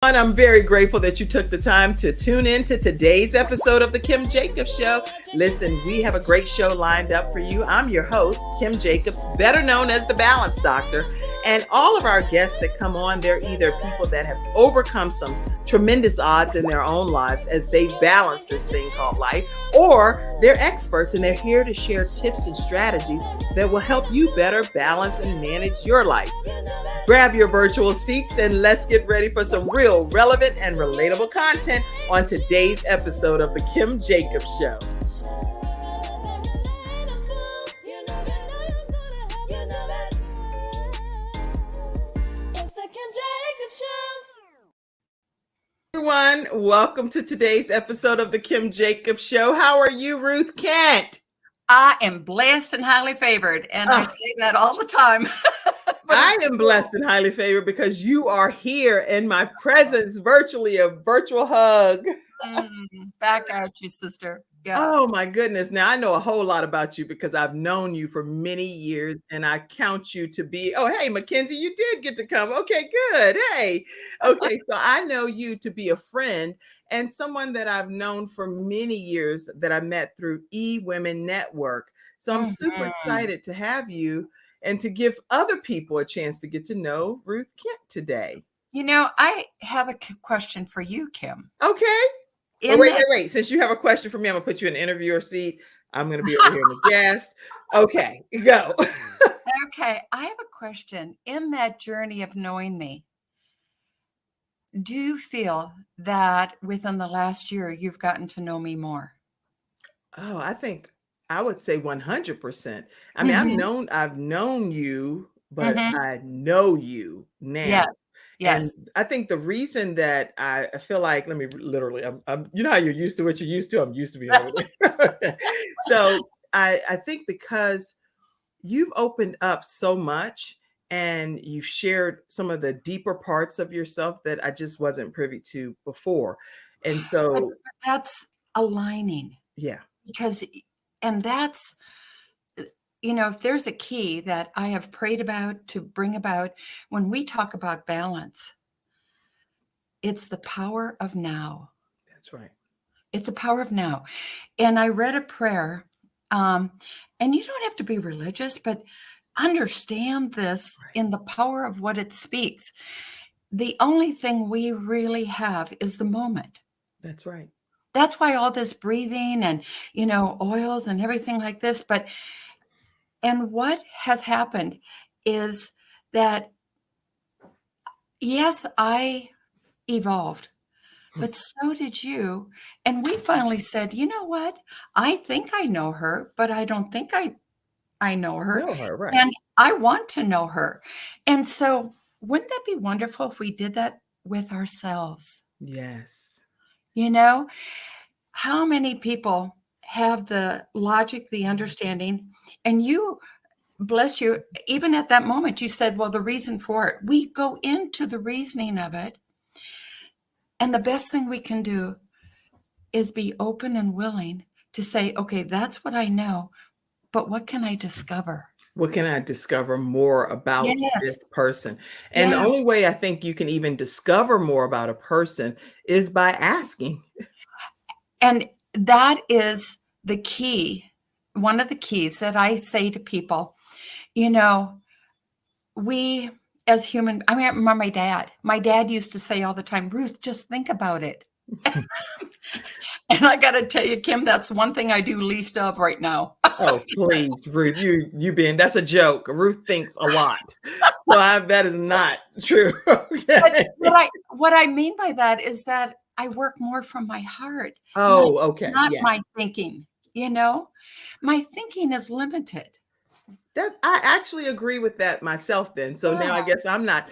And I'm very grateful that you took the time to tune in to today's episode of The Kim Jacobs Show. Listen, we have a great show lined up for you. I'm your host, Kim Jacobs, better known as the Balance Doctor. And all of our guests that come on, they're either people that have overcome some tremendous odds in their own lives as they balance this thing called life, or they're experts and they're here to share tips and strategies that will help you better balance and manage your life. Grab your virtual seats and let's get ready for some real relevant and relatable content on today's episode of The Kim Jacobs Show. Everyone, welcome to today's episode of The Kim Jacobs Show. How are you, Ruth Kent? I am blessed and highly favored, and I say that all the time. I am blessed and highly favored because you are here in my presence, virtually a virtual hug. Back at you, sister. Yeah. Oh my goodness. Now I know a whole lot about you because I've known you for many years and I count you to be, oh, hey, Mackenzie, you did get to come. Okay, good. Hey. Okay. So I know you to be a friend and someone that I've known for many years that I met through eWomen Network. So I'm super excited to have you and to give other people a chance to get to know Ruth Kent today. You know, I have a question for you, Kim. Okay. Wait. Since you have a question for me, I'm going to put you in the interviewer seat. I'm going to be over here in the guest. Okay, go. Okay, I have a question. In that journey of knowing me, do you feel that within the last year, you've gotten to know me more? Oh, I think I would say 100%. I mean, I've known you, but I know you now. Yes. And I think the reason that I feel like, let me literally, I'm you know how you're used to what you're used to? I'm used to being over there. So I think because you've opened up so much and you've shared some of the deeper parts of yourself that I just wasn't privy to before. And so that's aligning. Yeah. And that's, you know, if there's a key that I have prayed about to bring about when we talk about balance, it's the power of now. That's right. It's the power of now. And I read a prayer, and you don't have to be religious, but understand this in the power of what it speaks. The only thing we really have is the moment. That's right. That's why all this breathing and, you know, oils and everything like this. And what has happened is that, yes, I evolved, but so did you. And we finally said, you know what? I think I know her, but I don't think I know her. Right. And I want to know her. And so wouldn't that be wonderful if we did that with ourselves? Yes. You know, how many people have the logic, the understanding, and you, bless you, even at that moment, you said, well, the reason for it, we go into the reasoning of it. And the best thing we can do is be open and willing to say, okay, that's what I know, but what can I discover? What can I discover more about this person? And the only way I think you can even discover more about a person is by asking. And that is the key. One of the keys that I say to people, you know, we as human, I mean, I remember my dad. My dad used to say all the time, Ruth, just think about it. And I got to tell you, Kim, that's one thing I do least of right now. Oh, please, Ruth, that's a joke. Ruth thinks a lot. Well, that is not true. Okay. But what I mean by that is that I work more from my heart. Oh, okay. Not my thinking, you know, my thinking is limited. That I actually agree with that myself then. So now I guess I'm not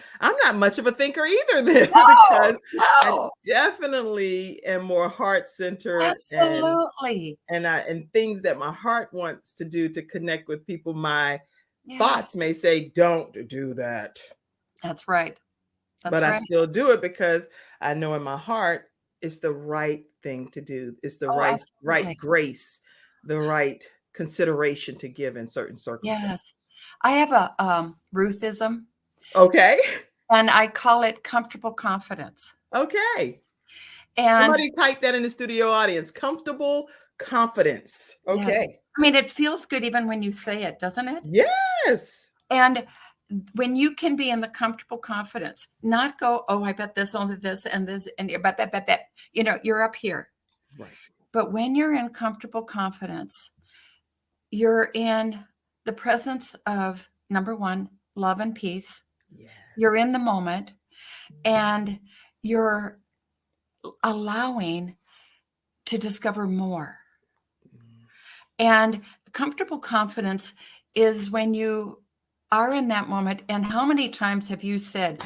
much of a thinker either then because I definitely am more heart-centered. Absolutely. And things that my heart wants to do to connect with people, my thoughts may say, don't do that. That's right. But I still do it because I know in my heart it's the right thing to do. It's the right grace, the right consideration to give in certain circumstances. Yes. I have a Ruthism. Okay. And I call it comfortable confidence. Okay. And Somebody type that in the studio audience. Comfortable confidence. yes, Okay. I mean, it feels good even when you say it, doesn't it? Yes. And when you can be in the comfortable confidence, not go, oh, I bet this, only this, and this, and but, you know, you're up here. Right. But when you're in comfortable confidence, you're in the presence of, number one, love and peace. Yeah. You're in the moment, and you're allowing to discover more. And comfortable confidence is when you are in that moment. And how many times have you said,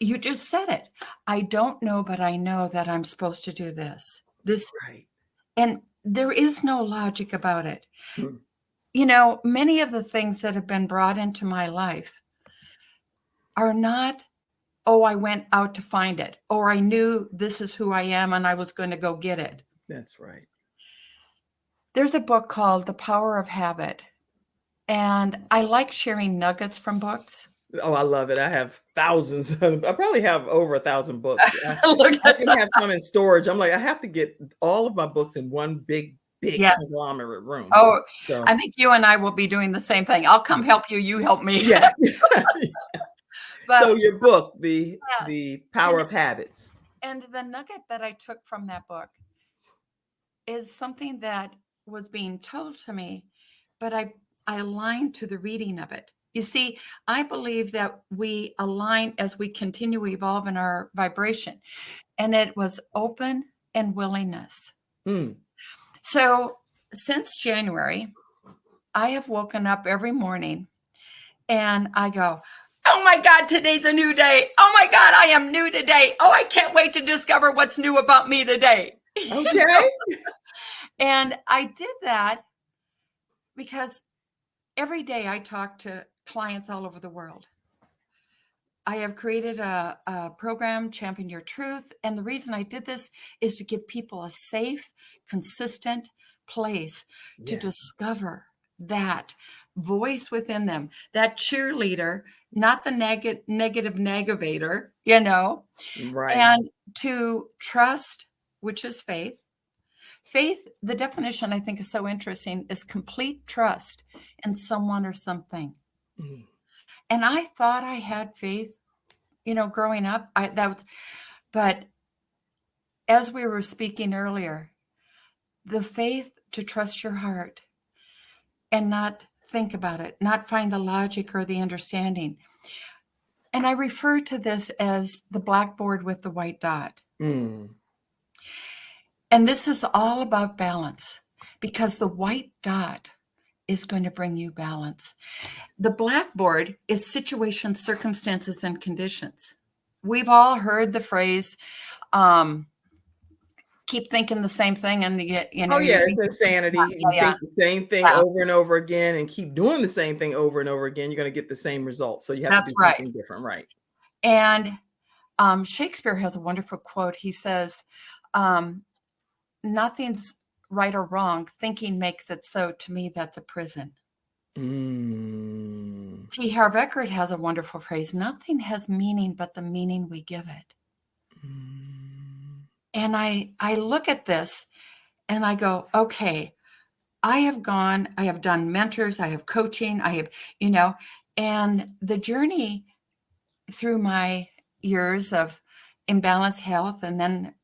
you just said it, I don't know, but I know that I'm supposed to do this. Right. And there is no logic about it. Hmm. You know, many of the things that have been brought into my life are not, oh, I went out to find it, or I knew this is who I am and I was going to go get it. That's right. There's a book called The Power of Habit. And I like sharing nuggets from books. Oh, I love it. I have thousands. I probably have over 1,000 books. Look I at can that. have some in storage. I'm like, I have to get all of my books in one big Yes. conglomerate room. Oh, So I think you and I will be doing the same thing. I'll come help you. You help me. yes. But So your book, yes. the Power of Habits. And the nugget that I took from that book is something that was being told to me, but I aligned to the reading of it. You see, I believe that we align as we continue to evolve in our vibration. And it was open and willingness. Mm. So since January, I have woken up every morning and I go, oh my God, today's a new day. Oh my God, I am new today. Oh, I can't wait to discover what's new about me today. Okay. You know? And I did that because every day I talk to clients all over the world. I have created a program, Champion Your Truth. And the reason I did this is to give people a safe, consistent place to discover that voice within them, that cheerleader, not the negative negavator, you know, Right. and to trust, which is faith. Faith, the definition I think is so interesting, is complete trust in someone or something. Mm. And I thought I had faith, you know, growing up. But as we were speaking earlier, the faith to trust your heart and not think about it, not find the logic or the understanding. And I refer to this as the blackboard with the white dot. Mm. And this is all about balance, because the white dot is going to bring you balance. The blackboard is situations, circumstances, and conditions. We've all heard the phrase, keep thinking the same thing, and you know. Oh yeah, it's insanity. You think the same thing over and over again and keep doing the same thing over and over again, you're going to get the same results. So you have to do something different, right? And Shakespeare has a wonderful quote. He says, nothing's right or wrong. Thinking makes it so. To me, that's a prison. Mm. T. Harv Eker has a wonderful phrase. Nothing has meaning but the meaning we give it. Mm. And I look at this and I go, okay, I have done mentors, I have coaching, I have, you know, and the journey through my years of imbalanced health and then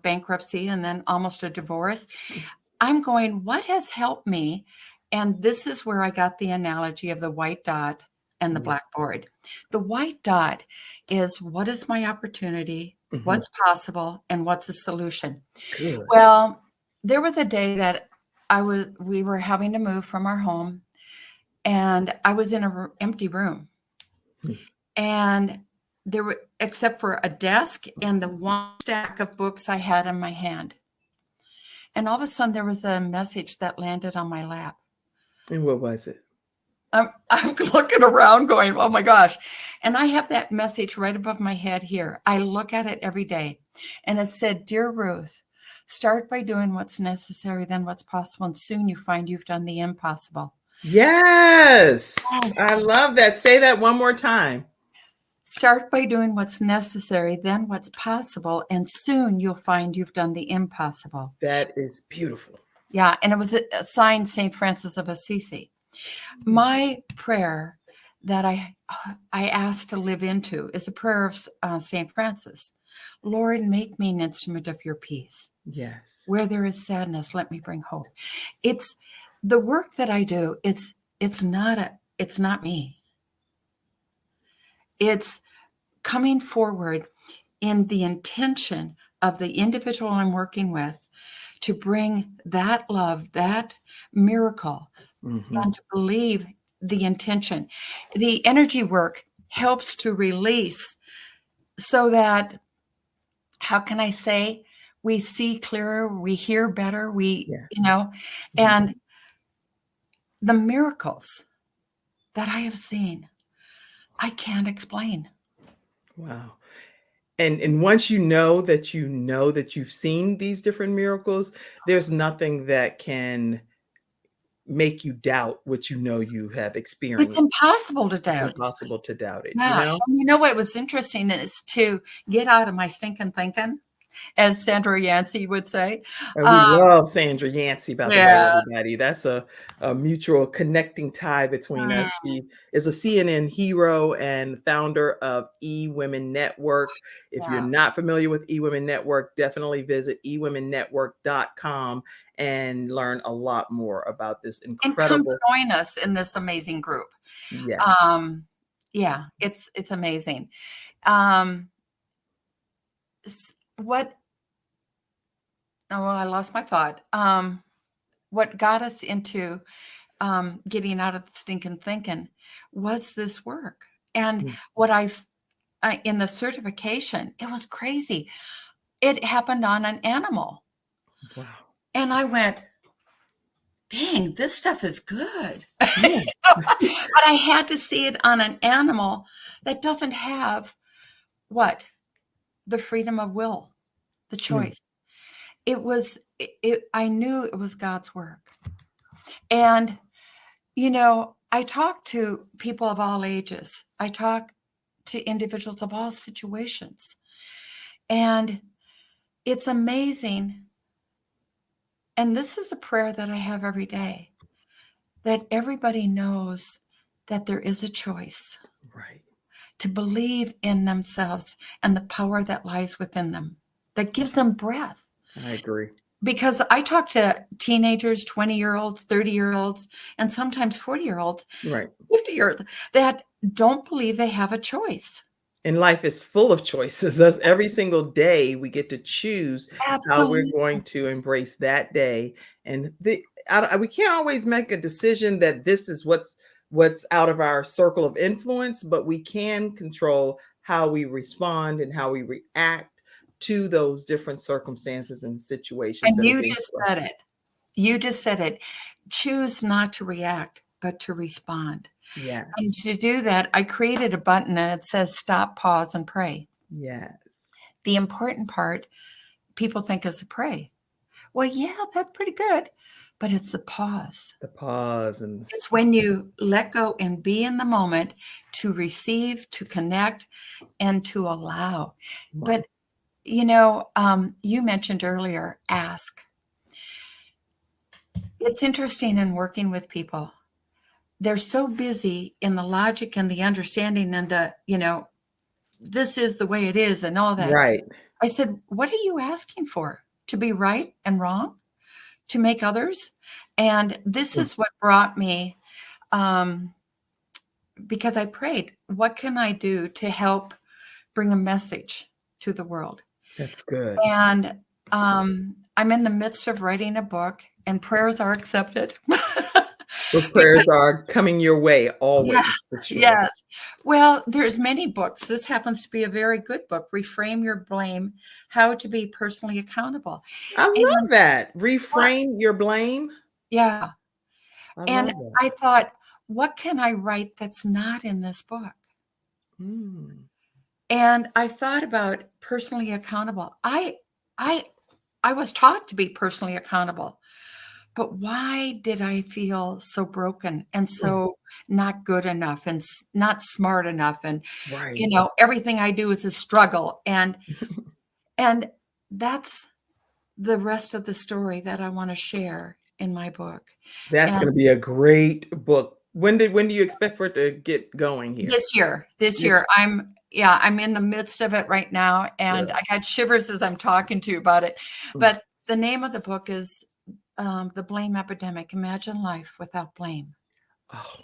bankruptcy and then almost a divorce, I'm going, what has helped me? And this is where I got the analogy of the white dot and the blackboard. The white dot is, what is my opportunity? Mm-hmm. What's possible? And what's the solution? Good. Well, there was a day that we were having to move from our home, and I was in an empty room. And there were, except for a desk and the one stack of books I had in my hand. And all of a sudden there was a message that landed on my lap. And what was it? I'm looking around going, oh my gosh. And I have that message right above my head here. I look at it every day. And it said, Dear Ruth, start by doing what's necessary, then what's possible. And soon you find you've done the impossible. Yes. I love that. Say that one more time. Start by doing what's necessary, then what's possible, and soon you'll find you've done the impossible. That is beautiful. Yeah, and it was signed St. Francis of Assisi. My prayer that I asked to live into is the prayer of St. Francis. Lord, make me an instrument of your peace. Yes. Where there is sadness, let me bring hope. It's the work that I do. It's not me. It's coming forward in the intention of the individual I'm working with to bring that love, that miracle, and to believe the intention. The energy work helps to release so that, how can I say, we see clearer, we hear better, and the miracles that I have seen, I can't explain. Wow. And once you know that you've seen these different miracles, there's nothing that can make you doubt what you have It's experienced. impossible to It's doubt. impossible to doubt it, Yeah. And you know what was interesting is to get out of my stinking thinking, as Sandra Yancey would say. And we love Sandra Yancey, by the way, Yeah. everybody. That's a mutual connecting tie between us. She is a CNN hero and founder of eWomen Network. If you're not familiar with eWomen Network, definitely visit eWomenNetwork.com and learn a lot more about this incredible. And come join us in this amazing group. Yes. Yeah, it's amazing. I lost my thought. What got us into getting out of the stinking thinking was this work. And what in the certification, it was crazy. It happened on an animal. Wow. And I went, dang, this stuff is good. Yeah. But I had to see it on an animal that doesn't have the freedom of will, the choice. I knew it was God's work. And, I talk to people of all ages. I talk to individuals of all situations. And it's amazing. And this is a prayer that I have every day, that everybody knows that there is a choice. Right. To believe in themselves and the power that lies within them, that gives them breath. I agree. Because I talk to teenagers, 20-year-olds, 30-year-olds, and sometimes 40-year-olds, right, 50-year-olds, that don't believe they have a choice. And life is full of choices. That's every single day we get to choose how we're going to embrace that day. And we can't always make a decision that this is what's out of our circle of influence, but we can control how we respond and how we react to those different circumstances and situations. And you just said it. You just said it. Choose not to react, but to respond. Yes. And to do that, I created a button and it says stop, pause, and pray. Yes. The important part, people think, is to pray. Well, yeah, that's pretty good. But it's the pause. The pause. And it's when you let go and be in the moment to receive, to connect, and to allow. Wow. But, you mentioned earlier, ask. It's interesting in working with people. They're so busy in the logic and the understanding and the, this is the way it is and all that. Right. I said, what are you asking for? To be right and wrong? To make others? And this is what brought me, because I prayed, what can I do to help bring a message to the world? That's good. And I'm in the midst of writing a book, and prayers are accepted. Well, prayers are coming your way always. Yeah, for sure. Yes. Well, there's many books. This happens to be a very good book. Reframe Your Blame, How to Be Personally Accountable. I love that. Reframe your blame. Yeah. I thought, what can I write that's not in this book? And I thought about personally accountable. I was taught to be personally accountable, but why did I feel so broken and so not good enough and not smart enough? And, Right. everything I do is a struggle. And that's the rest of the story that I want to share in my book. That's And going to be a great book. When do you expect for it to get going here? this year, I'm in the midst of it right now. And Yeah. I got shivers as I'm talking to you about it. Mm. But the name of the book is The Blame Epidemic. Imagine life without blame. Oh.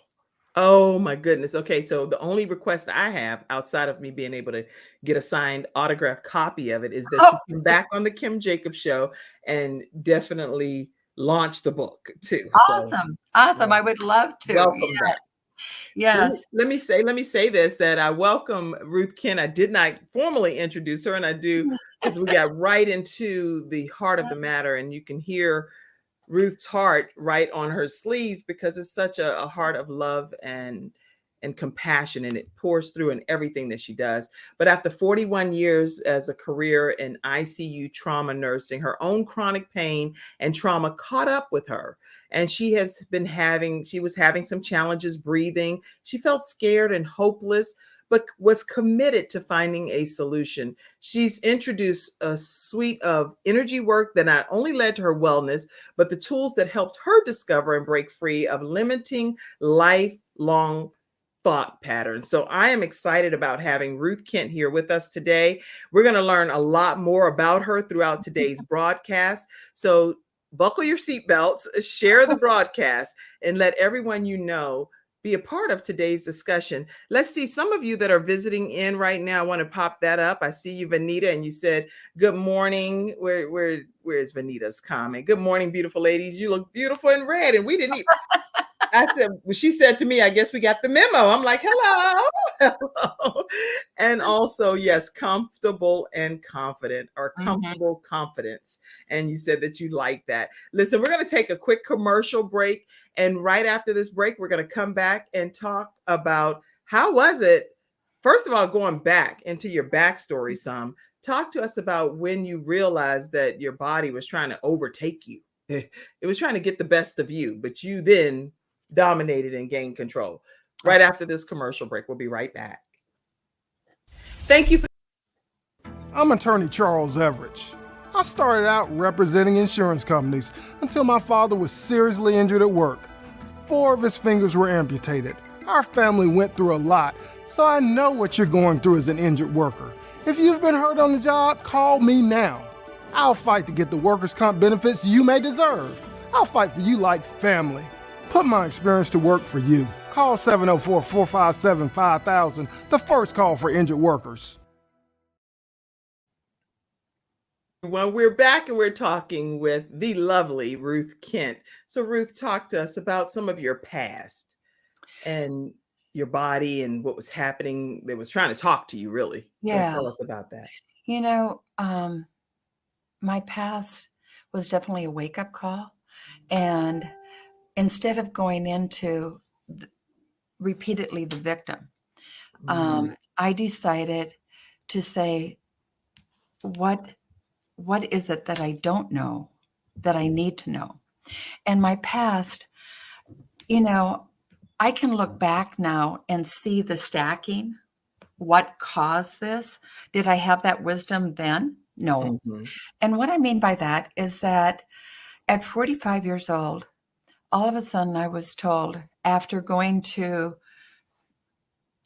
Oh my goodness. Okay, so the only request I have outside of me being able to get a signed autographed copy of it is that you Oh, come back on the Kim Jacobs show and definitely launch the book too. So awesome. Awesome. well, I would love to. welcome back. Let me, Yes. let me say this, that I welcome Ruth Kent. I did not formally introduce her, and I do because we got right into the heart of the matter, and you can hear Ruth's heart right on her sleeve because it's such a heart of love and compassion, and it pours through in everything that she does. But after 41 years as a career in ICU trauma nursing, her own chronic pain and trauma caught up with her, and she was having some challenges breathing. She felt scared and hopeless, but was committed to finding a solution. She's introduced a suite of energy work that not only led to her wellness, but the tools that helped her discover and break free of limiting lifelong thought patterns. So I am excited about having Ruth Kent here with us today. We're going to learn a lot more about her throughout today's broadcast. So buckle your seatbelts, share the broadcast, and let everyone you know be a part of today's discussion. Let's see, some of you that are visiting in right now, I want to pop that up. I see you, Vanita, and you said, good morning. Where's Vanita's comment? Good morning, beautiful ladies. You look beautiful in red. And we didn't even, she said to me, I guess we got the memo. I'm like, hello. Hello. And also, yes, comfortable and confident, or comfortable confidence. And you said that you like that. Listen, we're going to take a quick commercial break. And right after this break, we're going to come back and talk about how was it, first of all, going back into your backstory some. Talk to us about when you realized that your body was trying to overtake you. It was trying to get the best of you, but you then dominated and gained control. Right after this commercial break, we'll be right back. Thank you. I'm attorney Charles Everidge. I started out representing insurance companies until my father was seriously injured at work. 4 of his fingers were amputated. Our family went through a lot, so I know what you're going through as an injured worker. If you've been hurt on the job, call me now. I'll fight to get the workers' comp benefits you may deserve. I'll fight for you like family. Put my experience to work for you. Call 704-457-5000, the first call for injured workers. Well, we're back and we're talking with the lovely Ruth Kent. So Ruth, talk to us about some of your past and your body and what was happening that was trying to talk to you, really. Yeah. So tell us about that. My past was definitely a wake-up call. And instead of going into repeatedly the victim, I decided to say, what is it that I don't know that I need to know? And my past, I can look back now and see the stacking. What caused this? Did I have that wisdom then? No. And what I mean by that is that at 45 years old, all of a sudden I was told, after going to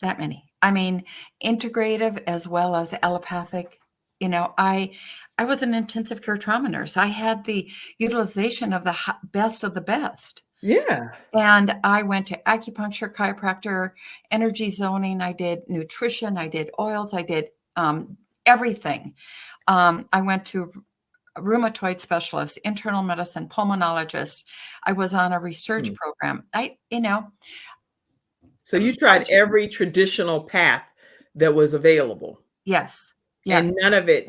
that many, integrative as well as allopathic, I was an intensive care trauma nurse. I had the utilization of the best of the best. Yeah. And I went to acupuncture, chiropractor, energy zoning. I did nutrition. I did oils. I did everything. I went to a rheumatoid specialist, internal medicine, pulmonologist. I was on a research program. So you tried every traditional path that was available. Yes. And none of it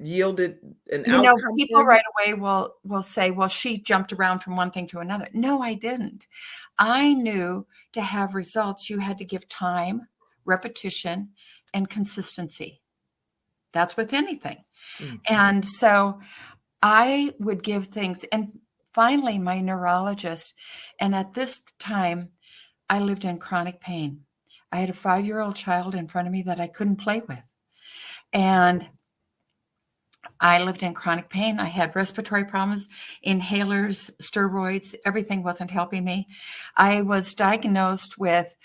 yielded an outcome. People right away will say, well, she jumped around from one thing to another. No, I didn't. I knew to have results, you had to give time, repetition, and consistency. That's with anything. And so I would give things. And finally my neurologist, and at this time, I lived in chronic pain. I had a 5-year-old child in front of me that I couldn't play with. And I lived in chronic pain. I had respiratory problems, inhalers, steroids. Everything wasn't helping me. I was diagnosed with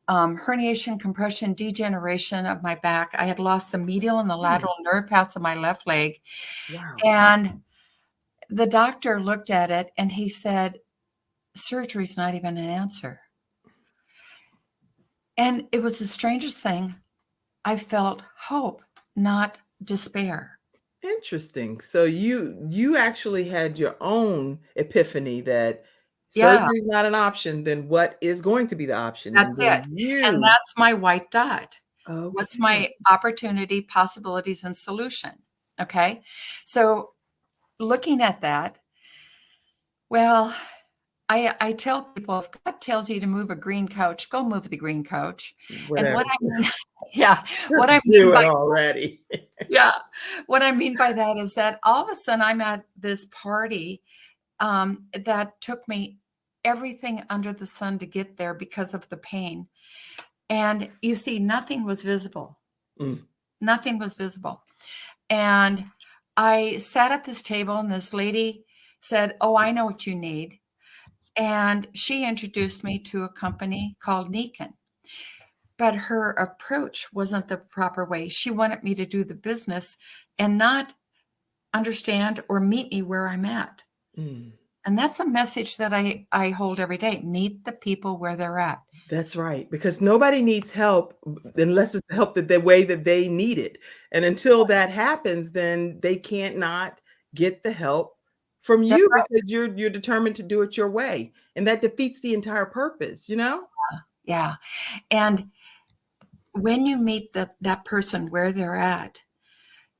herniation, compression, degeneration of my back. I had lost the medial and the lateral nerve paths of my left leg. Wow. And the doctor looked at it and he said, surgery's not even an answer. And it was the strangest thing. I felt hope, not despair. Interesting. So you actually had your own epiphany that Yeah. surgery is not an option. Then what is going to be the option? That's it. And that's my white dot. Okay. What's my opportunity, possibilities, and solution? Okay. So looking at that, well, I tell people, if God tells you to move a green couch, go move the green couch. Whatever. And what I mean, yeah, what I do mean it by already. yeah, what I mean by that is that all of a sudden I'm at this party that took me everything under the sun to get there because of the pain. And you see, nothing was visible. Nothing was visible. And I sat at this table and this lady said, oh, I know what you need. And she introduced me to a company called Neekin. But her approach wasn't the proper way. She wanted me to do the business and not understand or meet me where I'm at. And that's a message that I hold every day. Meet the people where they're at. That's right. Because nobody needs help unless it's help that the way that they need it. And until that happens, then they can't not get the help from you because you're determined to do it your way. And that defeats the entire purpose, you know? Yeah. And when you meet that person where they're at,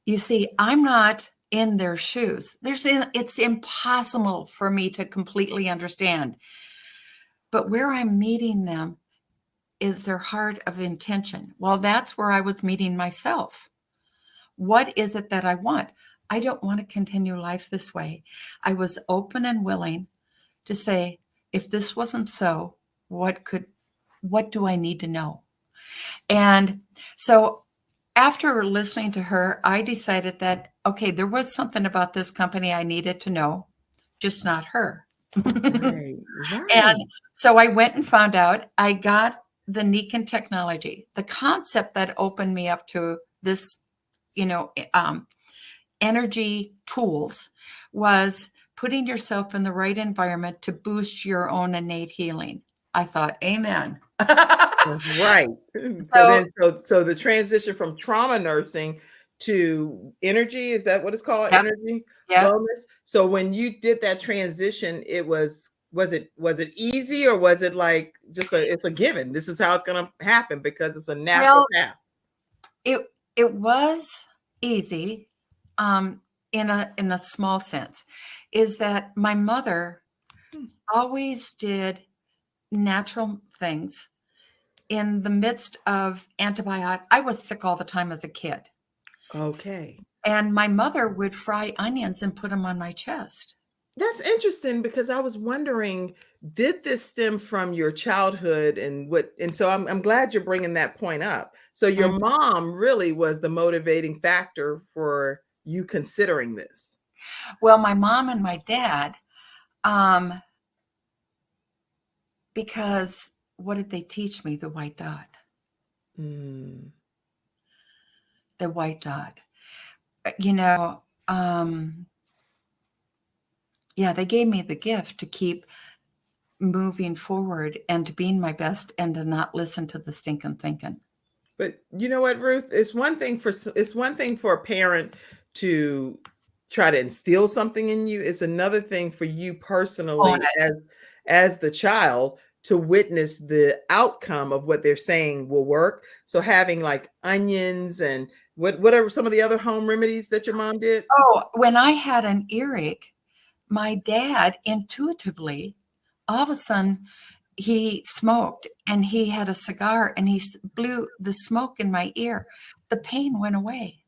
you see, I'm not in their shoes. It's impossible for me to completely understand. But where I'm meeting them is their heart of intention. Well, that's where I was meeting myself. What is it that I want? I don't want to continue life this way. I was open and willing to say, if this wasn't so, what do I need to know? And so after listening to her, I decided that, okay, there was something about this company I needed to know, just not her. Right. And so I went and found out. I got the Neekin technology, the concept that opened me up to this, energy tools was putting yourself in the right environment to boost your own innate healing. I thought, amen. Right. So the transition from trauma nursing to energy, is that what it's called? Yep. Energy Yep. wellness. So when you did that transition, was it easy, or was it like just it's a given? This is how it's going to happen because it's a natural path. It was easy, in a small sense, is that my mother always did natural things in the midst of antibiotics. I was sick all the time as a kid. Okay. And my mother would fry onions and put them on my chest. That's interesting because I was wondering, did this stem from your childhood and so I'm glad you're bringing that point up. So your mom really was the motivating factor for you considering this. Well, my mom and my dad, because what did they teach me? The white dot. The white dot. They gave me the gift to keep moving forward and to being my best and to not listen to the stinking thinking. But you know what, Ruth? It's one thing for a parent to try to instill something in you. It's another thing for you personally as the child to witness the outcome of what they're saying will work. So having like onions and whatever some of the other home remedies that your mom did. Oh, when I had an earache, my dad intuitively, all of a sudden, he smoked and he had a cigar and he blew the smoke in my ear. The pain went away.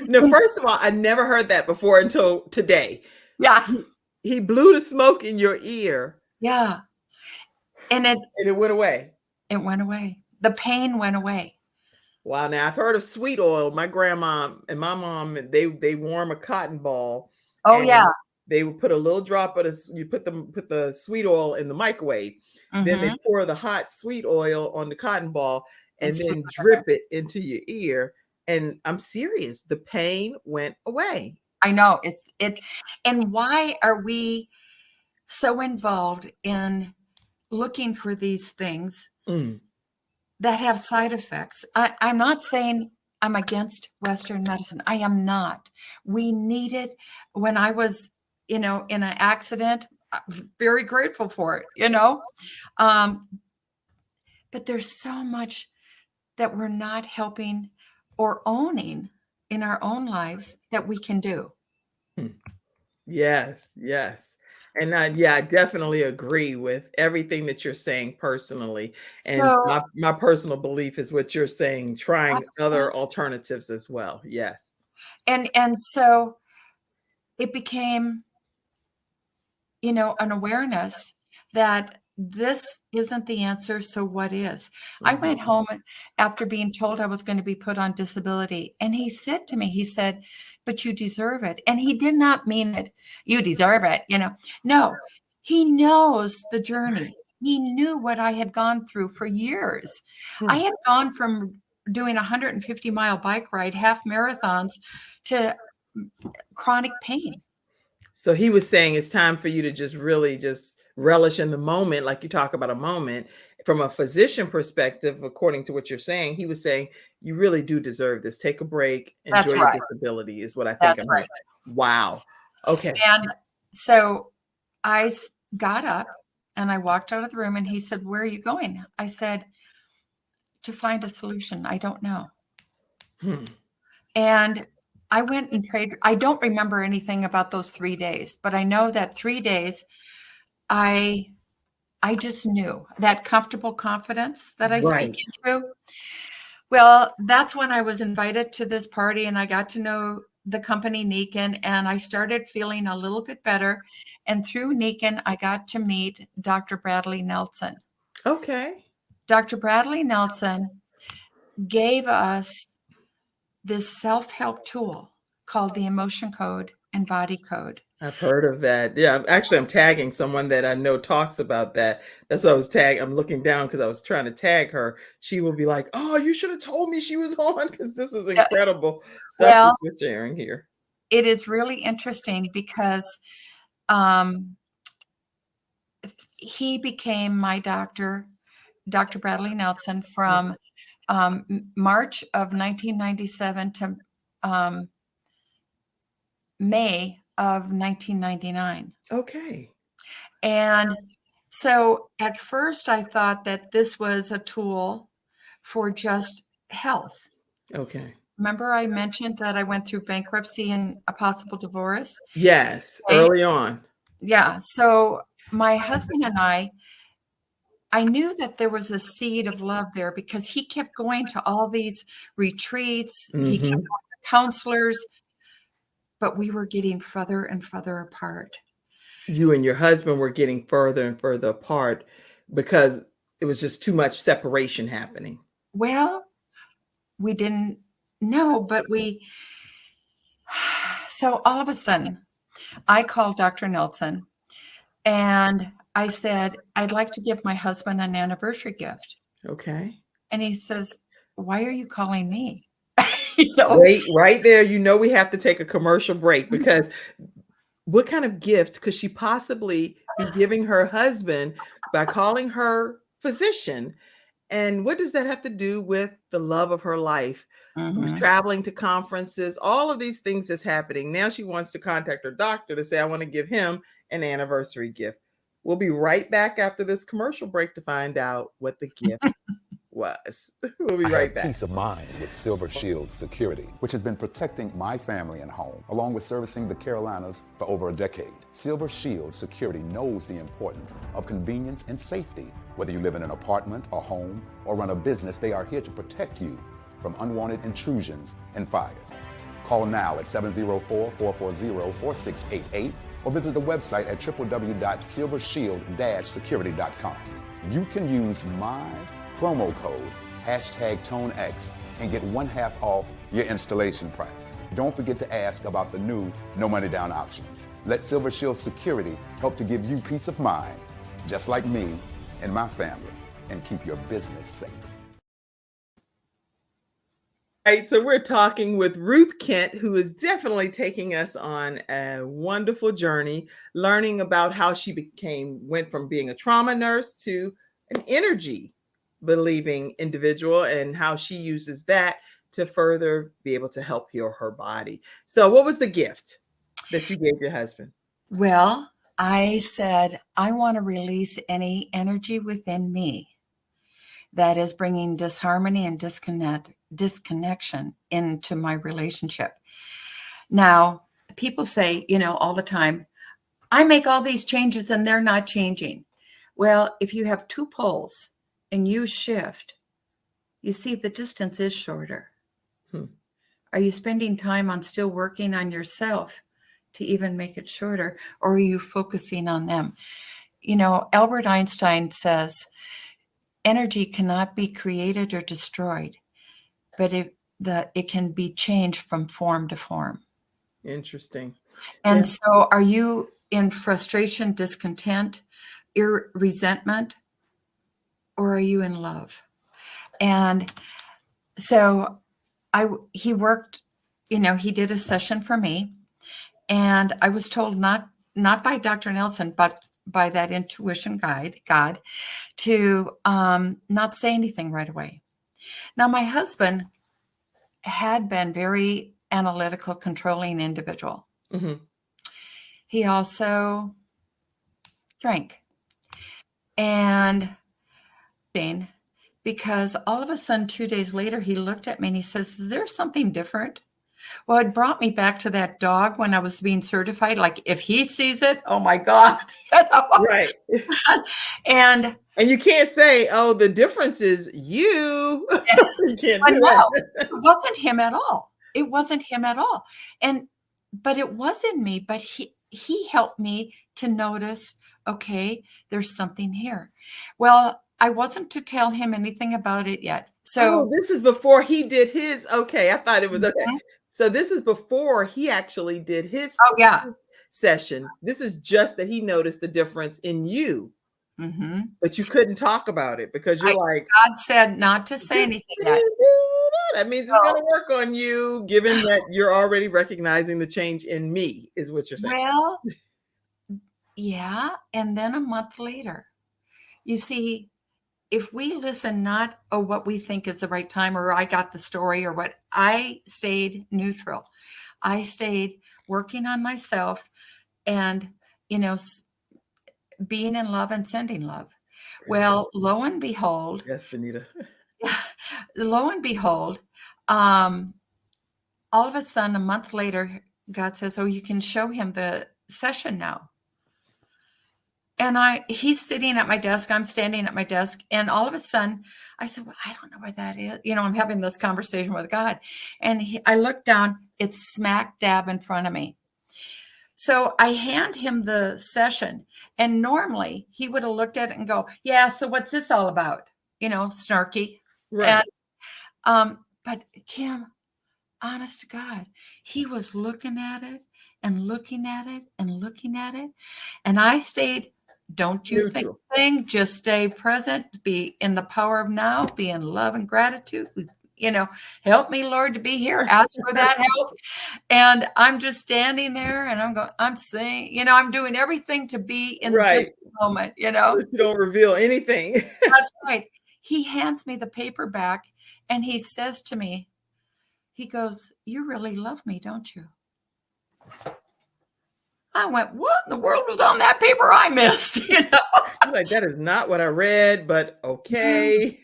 No, first of all, I never heard that before until today. Yeah. he blew the smoke in your ear. Yeah. And it went away. It went away. The pain went away. Wow. Now I've heard of sweet oil. My grandma and my mom, they warm a cotton ball. Oh, yeah. They would put a little drop of this. You put the sweet oil in the microwave. Then they pour the hot sweet oil on the cotton ball and then drip it into your ear. And I'm serious. The pain went away. I know and why are we so involved in looking for these things that have side effects? I'm not saying I'm against Western medicine. I am not. We need it. When I was, in an accident, I'm very grateful for it, but there's so much that we're not helping or owning in our own lives that we can do. Yes. And I definitely agree with everything that you're saying personally. And my personal belief is what you're saying, trying other alternatives as well. Yes. And so it became, an awareness that this isn't the answer. So what is? I went home after being told I was going to be put on disability. And he said to me, but you deserve it. And he did not mean it. You deserve it. No, he knows the journey. He knew what I had gone through for years. I had gone from doing 150-mile bike ride, half marathons, to chronic pain. So he was saying it's time for you to just really just relish in the moment, like you talk about a moment. From a physician perspective, according to what you're saying, he was saying you really do deserve this. Take a break, enjoy your disability is what I think. That's right. Wow. Okay. And so I got up and I walked out of the room and he said, "Where are you going?" I said, "To find a solution. I don't know." And I went and prayed. I don't remember anything about those 3 days, but I know that 3 days, I just knew that comfortable confidence that I speak into. Well, that's when I was invited to this party and I got to know the company Neekin, and I started feeling a little bit better. And through Neekin, I got to meet Dr. Bradley Nelson. Okay. Dr. Bradley Nelson gave us this self-help tool called the Emotion Code and Body Code. I've heard of that. Yeah, actually, I'm tagging someone that I know talks about that. That's what I'm looking down because I was trying to tag her. She will be like, "Oh, you should have told me she was on," because this is incredible stuff you're sharing here. It is really interesting because he became my doctor, Dr. Bradley Nelson, from March of 1997 to May of 1999. Okay. And so at first I thought that this was a tool for just health. Okay. Remember I mentioned that I went through bankruptcy and a possible divorce? Yes, early on. Yeah. So my husband and I knew that there was a seed of love there because he kept going to all these retreats. He kept going to counselors, but we were getting further and further apart. You and your husband were getting further and further apart because it was just too much separation happening. Well, we didn't know, but so all of a sudden I called Dr. Nelson and I said, "I'd like to give my husband an anniversary gift." Okay. And he says, "Why are you calling me?" Wait, right there. We have to take a commercial break because what kind of gift could she possibly be giving her husband by calling her physician? And what does that have to do with the love of her life? Who's traveling to conferences, all of these things that's happening. Now she wants to contact her doctor to say, "I want to give him an anniversary gift." We'll be right back after this commercial break to find out what the gift was. We'll be right back. Peace of mind with Silver Shield Security, which has been protecting my family and home, along with servicing the Carolinas for over a decade. Silver Shield Security knows the importance of convenience and safety. Whether you live in an apartment, a home, or run a business, they are here to protect you from unwanted intrusions and fires. Call now at 704-440-4688 or visit the website at www.silvershield-security.com. You can use my promo code #ToneX and get 1/2 off your installation price. Don't forget to ask about the new no money down options. Let Silver Shield Security help to give you peace of mind, just like me and my family, and keep your business safe. All right, so we're talking with Ruth Kent, who is definitely taking us on a wonderful journey, learning about how she went from being a trauma nurse to an energy believing individual, and how she uses that to further be able to help heal her body. So what was the gift that you gave your husband? Well, I said, I want to release any energy within me that is bringing disharmony and disconnection into my relationship. Now, people say, all the time, I make all these changes and they're not changing. Well, if you have two poles and you shift, you see the distance is shorter. Are you spending time on still working on yourself to even make it shorter, or are you focusing on them? Albert Einstein says, energy cannot be created or destroyed, but it can be changed from form to form. Interesting. And so are you in frustration, discontent, resentment, or are you in love? And so he worked, he did a session for me, and I was told not by Dr. Nelson, but by that intuition guide, God, to not say anything right away. Now, my husband had been very analytical, controlling individual. Mm-hmm. He also drank. And because all of a sudden, 2 days later, he looked at me and he says, is there something different? Well, it brought me back to that dog when I was being certified. Like, if he sees it, oh my God. Right. And you can't say, oh, the difference is you. You can't do no, that. it wasn't him at all. It wasn't him at all. But it was in me, but he helped me to notice, okay, there's something here. Well, I wasn't to tell him anything about it yet. So this is before he did his. Okay. I thought it was okay. So this is before he actually did his session. This is just that he noticed the difference in you. Mm-hmm. But you couldn't talk about it because you're God said not to say anything yet. That means it's going to work on you, given that you're already recognizing the change in me, is what you're saying. Well, yeah. And then a month later, you see, if we listen not what we think is the right time, or I got the story, or what, I stayed neutral. I stayed working on myself and, being in love and sending love. Well, lo and behold. Yes, Benita. Lo and behold, all of a sudden, a month later, God says, oh, you can show him the session now. And he's sitting at my desk, I'm standing at my desk. And all of a sudden I said, well, I don't know where that is. I'm having this conversation with God. And I look down, it's smack dab in front of me. So I hand him the session, and normally he would have looked at it and go, yeah, so what's this all about? Snarky. Right. And, but Kim, honest to God, he was looking at it and looking at it and looking at it. And I stayed, don't you think a thing, just stay present, be in the power of now, be in love and gratitude. Help me, Lord, to be here. Ask for that help. And I'm just standing there and I'm saying, I'm doing everything to be in this moment, You don't reveal anything. That's right. He hands me the paper back and he says to me, he goes, you really love me, don't you? I went, what in the world was on that paper I missed? I'm like, that is not what I read, but okay.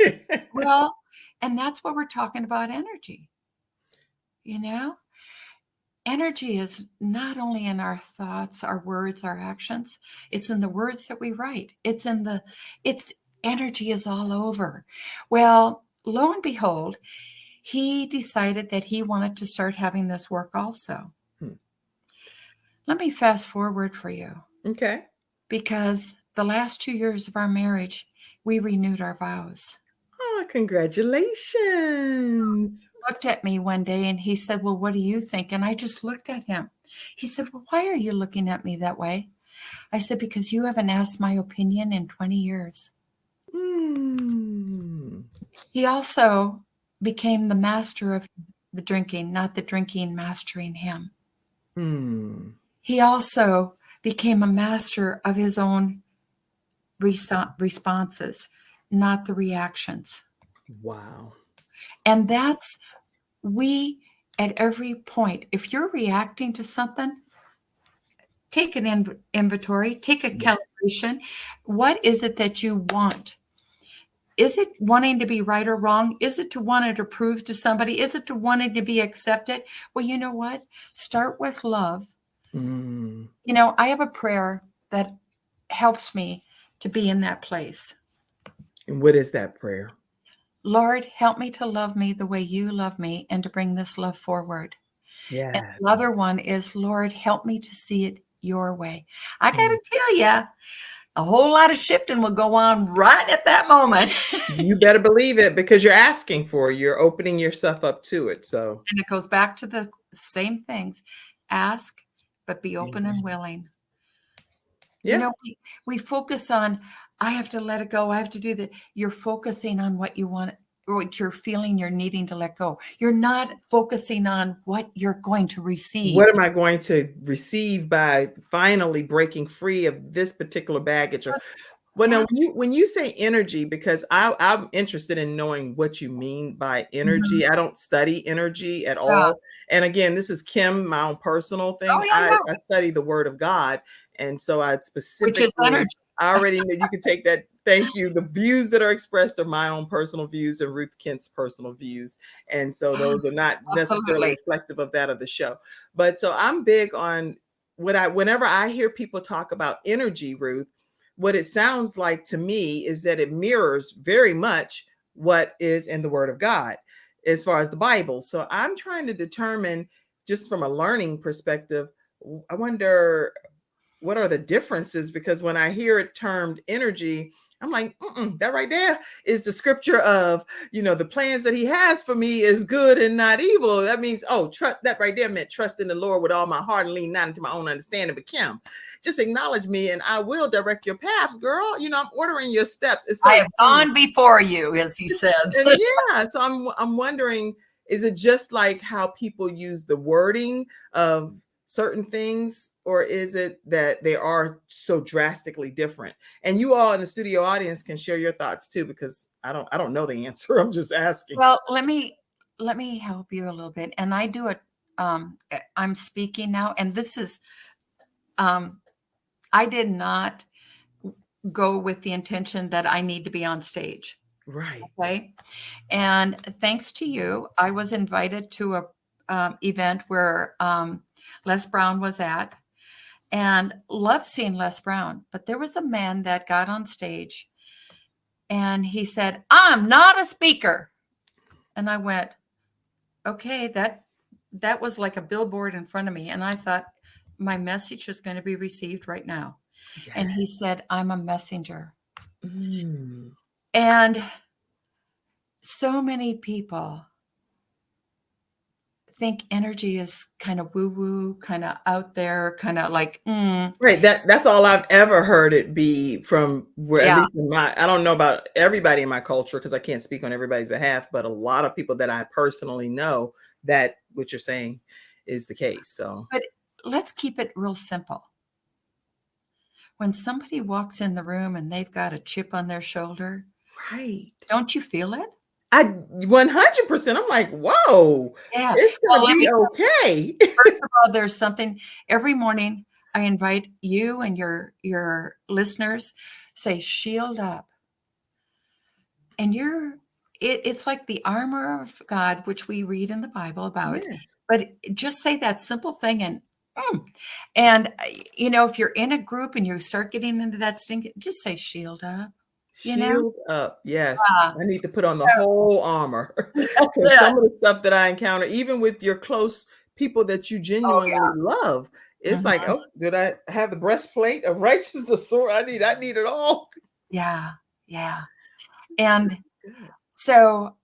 Well, and that's what we're talking about, energy. Energy is not only in our thoughts, our words, our actions. It's in the words that we write. Energy is all over. Well, lo and behold, he decided that he wanted to start having this work also. Let me fast forward for you, Okay. because the last 2 years of our marriage, we renewed our vows. Oh, congratulations. Looked at me one day and he said, well, what do you think? And I just looked at him. He said, well, why are you looking at me that way? I said, because you haven't asked my opinion in 20 years. Mm. He also became the master of the drinking, not the drinking mastering him. Mm. He also became a master of his own responses, not the reactions. Wow. And that's, we, at every point, if you're reacting to something, take an inventory, take a calibration. What is it that you want? Is it wanting to be right or wrong? Is it to want to prove to somebody? Is it to wanting to be accepted? Well, you know what? Start with love. Mm. You know, I have a prayer that helps me to be in that place. And what is that prayer? Lord, help me to love me the way you love me and to bring this love forward. Yeah. And the other one is, Lord, help me to see it your way. I got to tell you, a whole lot of shifting will go on right at that moment. You better believe it, because you're asking for it. You're opening yourself up to it. So, and it goes back to the same things. Ask, but be open and willing. yeah. You know, we focus on, I have to let it go. I have to do that. You're focusing on what you want, or what you're feeling you're needing to let go. You're not focusing on what you're going to receive. What am I going to receive by finally breaking free of this particular baggage? Well, now, when you say energy, because I'm interested in knowing what you mean by energy. I don't study energy at all. And again, this is Kim, my own personal thing. I study the Word of God. And so I specifically, which is energy. I already know you can take that. Thank you. The views that are expressed are my own personal views and Ruth Kent's personal views. And so those are not necessarily reflective of that of the show. But so I'm big on whenever I hear people talk about energy, Ruth, what it sounds like to me is that it mirrors very much what is in the Word of God as far as the Bible. So I'm trying to determine, just from a learning perspective, I wonder, what are the differences? Because when I hear it termed energy, I'm like, that right there is the scripture of, the plans that he has for me is good and not evil. That means, trust, that right there meant trust in the Lord with all my heart and lean not into my own understanding. But Kim, just acknowledge me and I will direct your paths, girl. I'm ordering your steps. I have gone before you, as he says. So I'm wondering, is it just like how people use the wording of certain things, or is it that they are so drastically different? And you all in the studio audience can share your thoughts too, because I don't know the answer. I'm just asking. Well, let me help you a little bit. And I do it. I'm speaking now, and this is, I did not go with the intention that I need to be on stage. Right. Okay. And thanks to you, I was invited to a event where Les Brown was at, and loved seeing Les Brown. But there was a man that got on stage and he said, I'm not a speaker. And I went, okay, that was like a billboard in front of me. And I thought, my message is going to be received right now. Yeah. And he said, I'm a messenger. And so many people think energy is kind of woo-woo, kind of out there, kind of like, Right. That's all I've ever heard it be from where, at least in I don't know about everybody in my culture, because I can't speak on everybody's behalf, but a lot of people that I personally know, that what you're saying is the case. So, but let's keep it real simple. When somebody walks in the room and they've got a chip on their shoulder, right? Don't you feel it? I 100%. I'm like, whoa, it's gonna be okay. First of all, there's something every morning. I invite you and your listeners, say, shield up. And it's like the armor of God, which we read in the Bible about. Yes. But just say that simple thing and if you're in a group and you start getting into that stink, just say shield up. Shield up. Yes. I need to put on the whole armor. Some of the stuff that I encounter, even with your close people that you genuinely love, It's like, oh, did I have the breastplate of righteousness, the sword? I need it all. Yeah. Yeah. And so,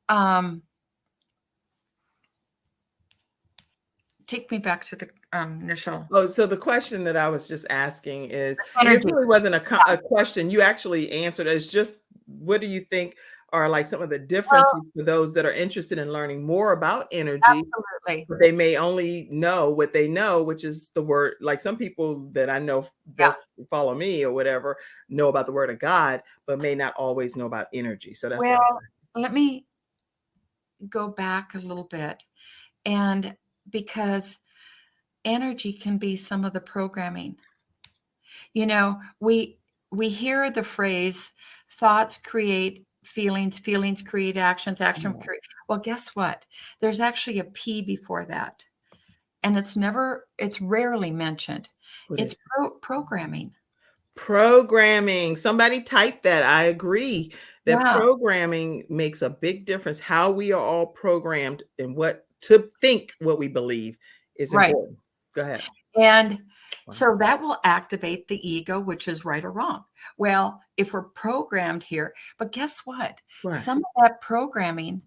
take me back to the initial. Oh, so the question that I was just asking is, and it Energy. really wasn't a question. You actually answered. It's just, what do you think are like some of the differences for those that are interested in learning more about energy? Absolutely. But they may only know what they know, which is the word. Like some people that I know that follow me or whatever know about the word of God, but may not always know about energy. So that's Well, let me go back a little bit. And because energy can be some of the programming. You know, we hear the phrase thoughts create feelings, feelings create actions, action create. Well, guess what? There's actually a P before that. And it's rarely mentioned. It's programming. Programming. Somebody typed that. I agree that Yeah. programming makes a big difference. How we are all programmed and what to think, what we believe is Right. important. Go ahead. And so that will activate the ego, which is right or wrong. Well, if we're programmed here, but guess what? Right. Some of that programming,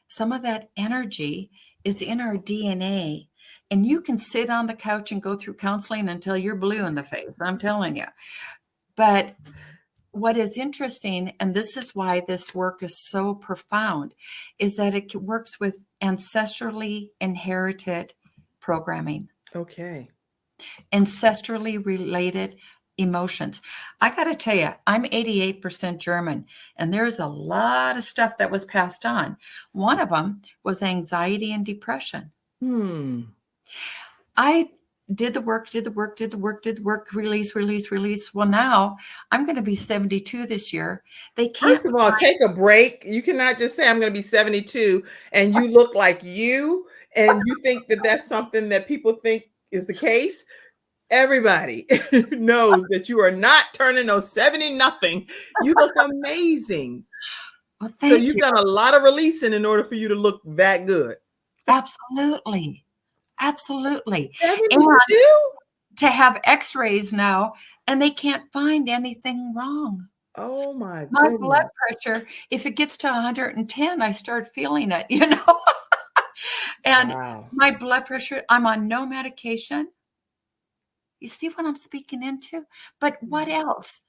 some of that energy is in our DNA. And you can sit on the couch and go through counseling until you're blue in the face. I'm telling you. But what is interesting, and this is why this work is so profound, is that it works with ancestrally inherited programming. Okay. Ancestrally related emotions. I got to tell you, I'm 88% German, and there's a lot of stuff that was passed on. One of them was anxiety and depression. I did the work, release. Well, now I'm going to be 72 this year. They can't. First of all, take a break. You cannot just say, I'm going to be 72 and you look like you, and you think that that's something that people think is the case. Everybody knows that you are not turning those 70 nothing. You look amazing. Well, so you've done a lot of releasing in order for you to look that good. Absolutely. Absolutely. 72? And to have x-rays now, and they can't find anything wrong. Oh my goodness. My blood pressure, if it gets to 110, I start feeling it, you know. And my blood pressure, I'm on no medication. You see what I'm speaking into? But what else?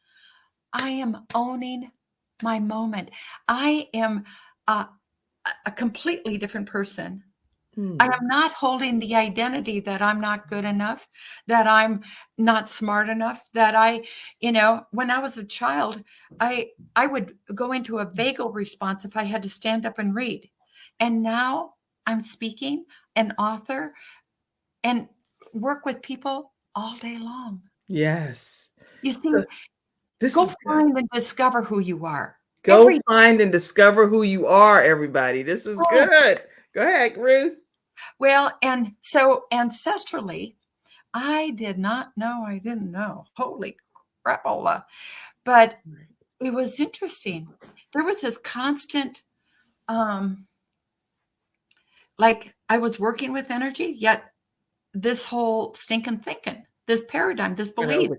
I am owning my moment. I am a completely different person. I am not holding the identity that I'm not good enough, that I'm not smart enough, that when I was a child, I would go into a vagal response if I had to stand up and read. And now I'm speaking, an author, and work with people all day long. Yes. You see, go find and discover who you are. Go find and discover who you are, everybody. This is good. Go ahead, Ruth. Well, and so ancestrally, I did not know. I didn't know. Holy crapola. But it was interesting. There was this constant, like I was working with energy, yet this whole stinking thinking, this paradigm, this belief,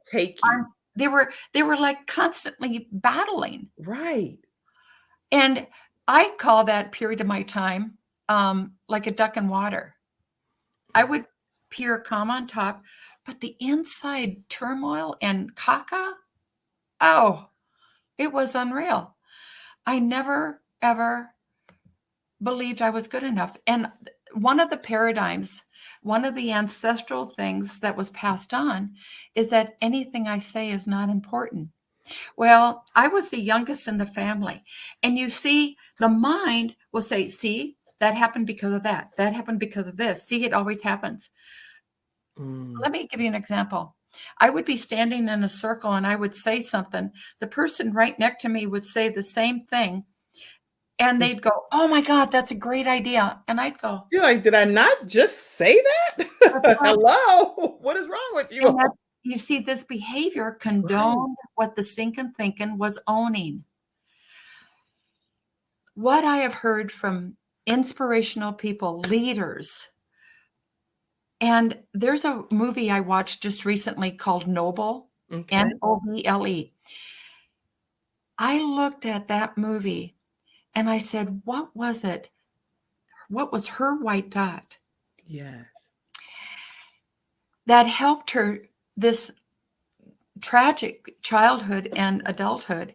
they were like constantly battling. Right. And I call that period of my time like a duck in water. I would appear calm on top, but the inside turmoil and caca, it was unreal. I never, ever believed I was good enough. And one of the paradigms, one of the ancestral things that was passed on is that anything I say is not important. Well, I was the youngest in the family. And you see, the mind will say, see, that happened because of that. That happened because of this. See, it always happens. Let me give you an example. I would be standing in a circle and I would say something. The person right next to me would say the same thing. And they'd go, oh my God, that's a great idea. And I'd go, you're like, did I not just say that? Hello, what is wrong with you? You see, this behavior condoned what the stinking thinking was owning. What I have heard from inspirational people, leaders, And there's a movie I watched just recently called Noble, Okay. Noble. I looked at that movie and I said, what was it? What was her white dot Yes. that helped her this tragic childhood and adulthood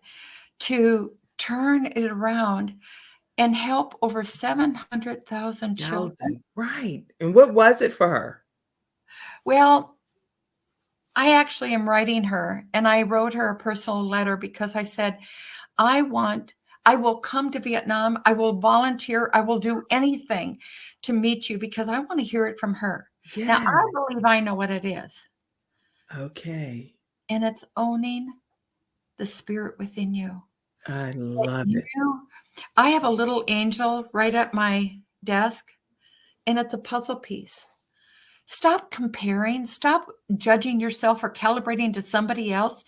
to turn it around and help over 700,000 children? Right. And what was it for her? Well, I actually am writing her, and I wrote her a personal letter because I said, I will come to Vietnam. I will volunteer. I will do anything to meet you because I want to hear it from her. Now, Yeah. I believe I know what it is. Okay. And it's owning the spirit within you. I love it. I have a little angel right at my desk, and it's a puzzle piece. Stop comparing. Stop judging yourself or calibrating to somebody else.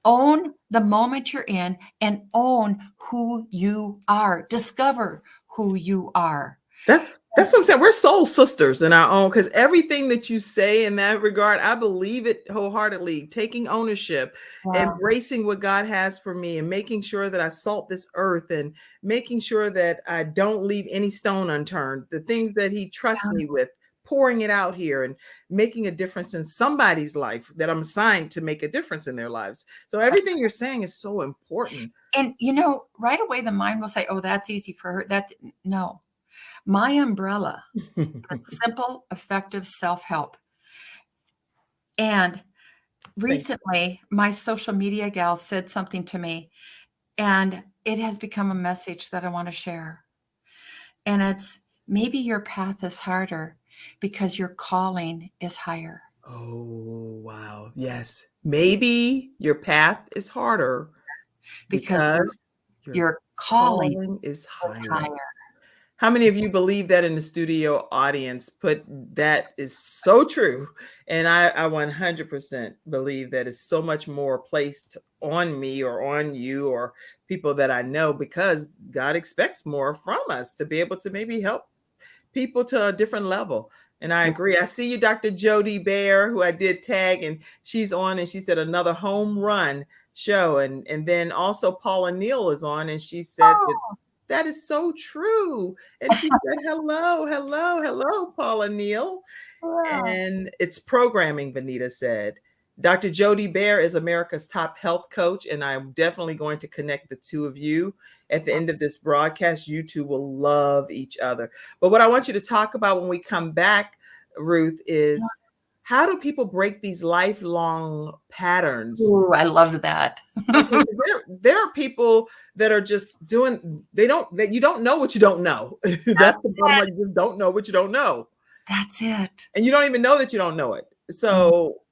Own the moment you're in and own who you are. Discover who you are. That's what I'm saying. We're soul sisters in our own, because everything that you say in that regard, I believe it wholeheartedly. Taking ownership, embracing what God has for me, and making sure that I salt this earth, and making sure that I don't leave any stone unturned. The things that He trusts me with, pouring it out here and making a difference in somebody's life that I'm assigned to make a difference in their lives. So everything you're saying is so important. And right away the mind will say, "Oh, that's easy for her." No. My umbrella, simple, effective self-help. And recently, my social media gal said something to me, and it has become a message that I want to share. And it's, maybe your path is harder because your calling is higher. Oh, wow. Yes. Maybe your path is harder because your calling is higher. higher. How many of you believe that in the studio audience? That is so true. And I 100% believe that is so much more placed on me or on you or people that I know, because God expects more from us to be able to maybe help people to a different level. And I agree. I see you, Dr. Jody Bear, who I did tag, and she's on, and she said another home run show. And then also Paula Neal is on, and she said that is so true. And she said, hello, Paula Neal. Wow. And it's programming, Vanita said. Dr. Jody Bear is America's top health coach, and I'm definitely going to connect the two of you at the end of this broadcast. You two will love each other. But what I want you to talk about when we come back, Ruth, is how do people break these lifelong patterns? Ooh, I loved that. Okay, there are people that are just doing, you don't know what you don't know. That's the bottom line. You just don't know what you don't know. That's it. And you don't even know that you don't know it. So,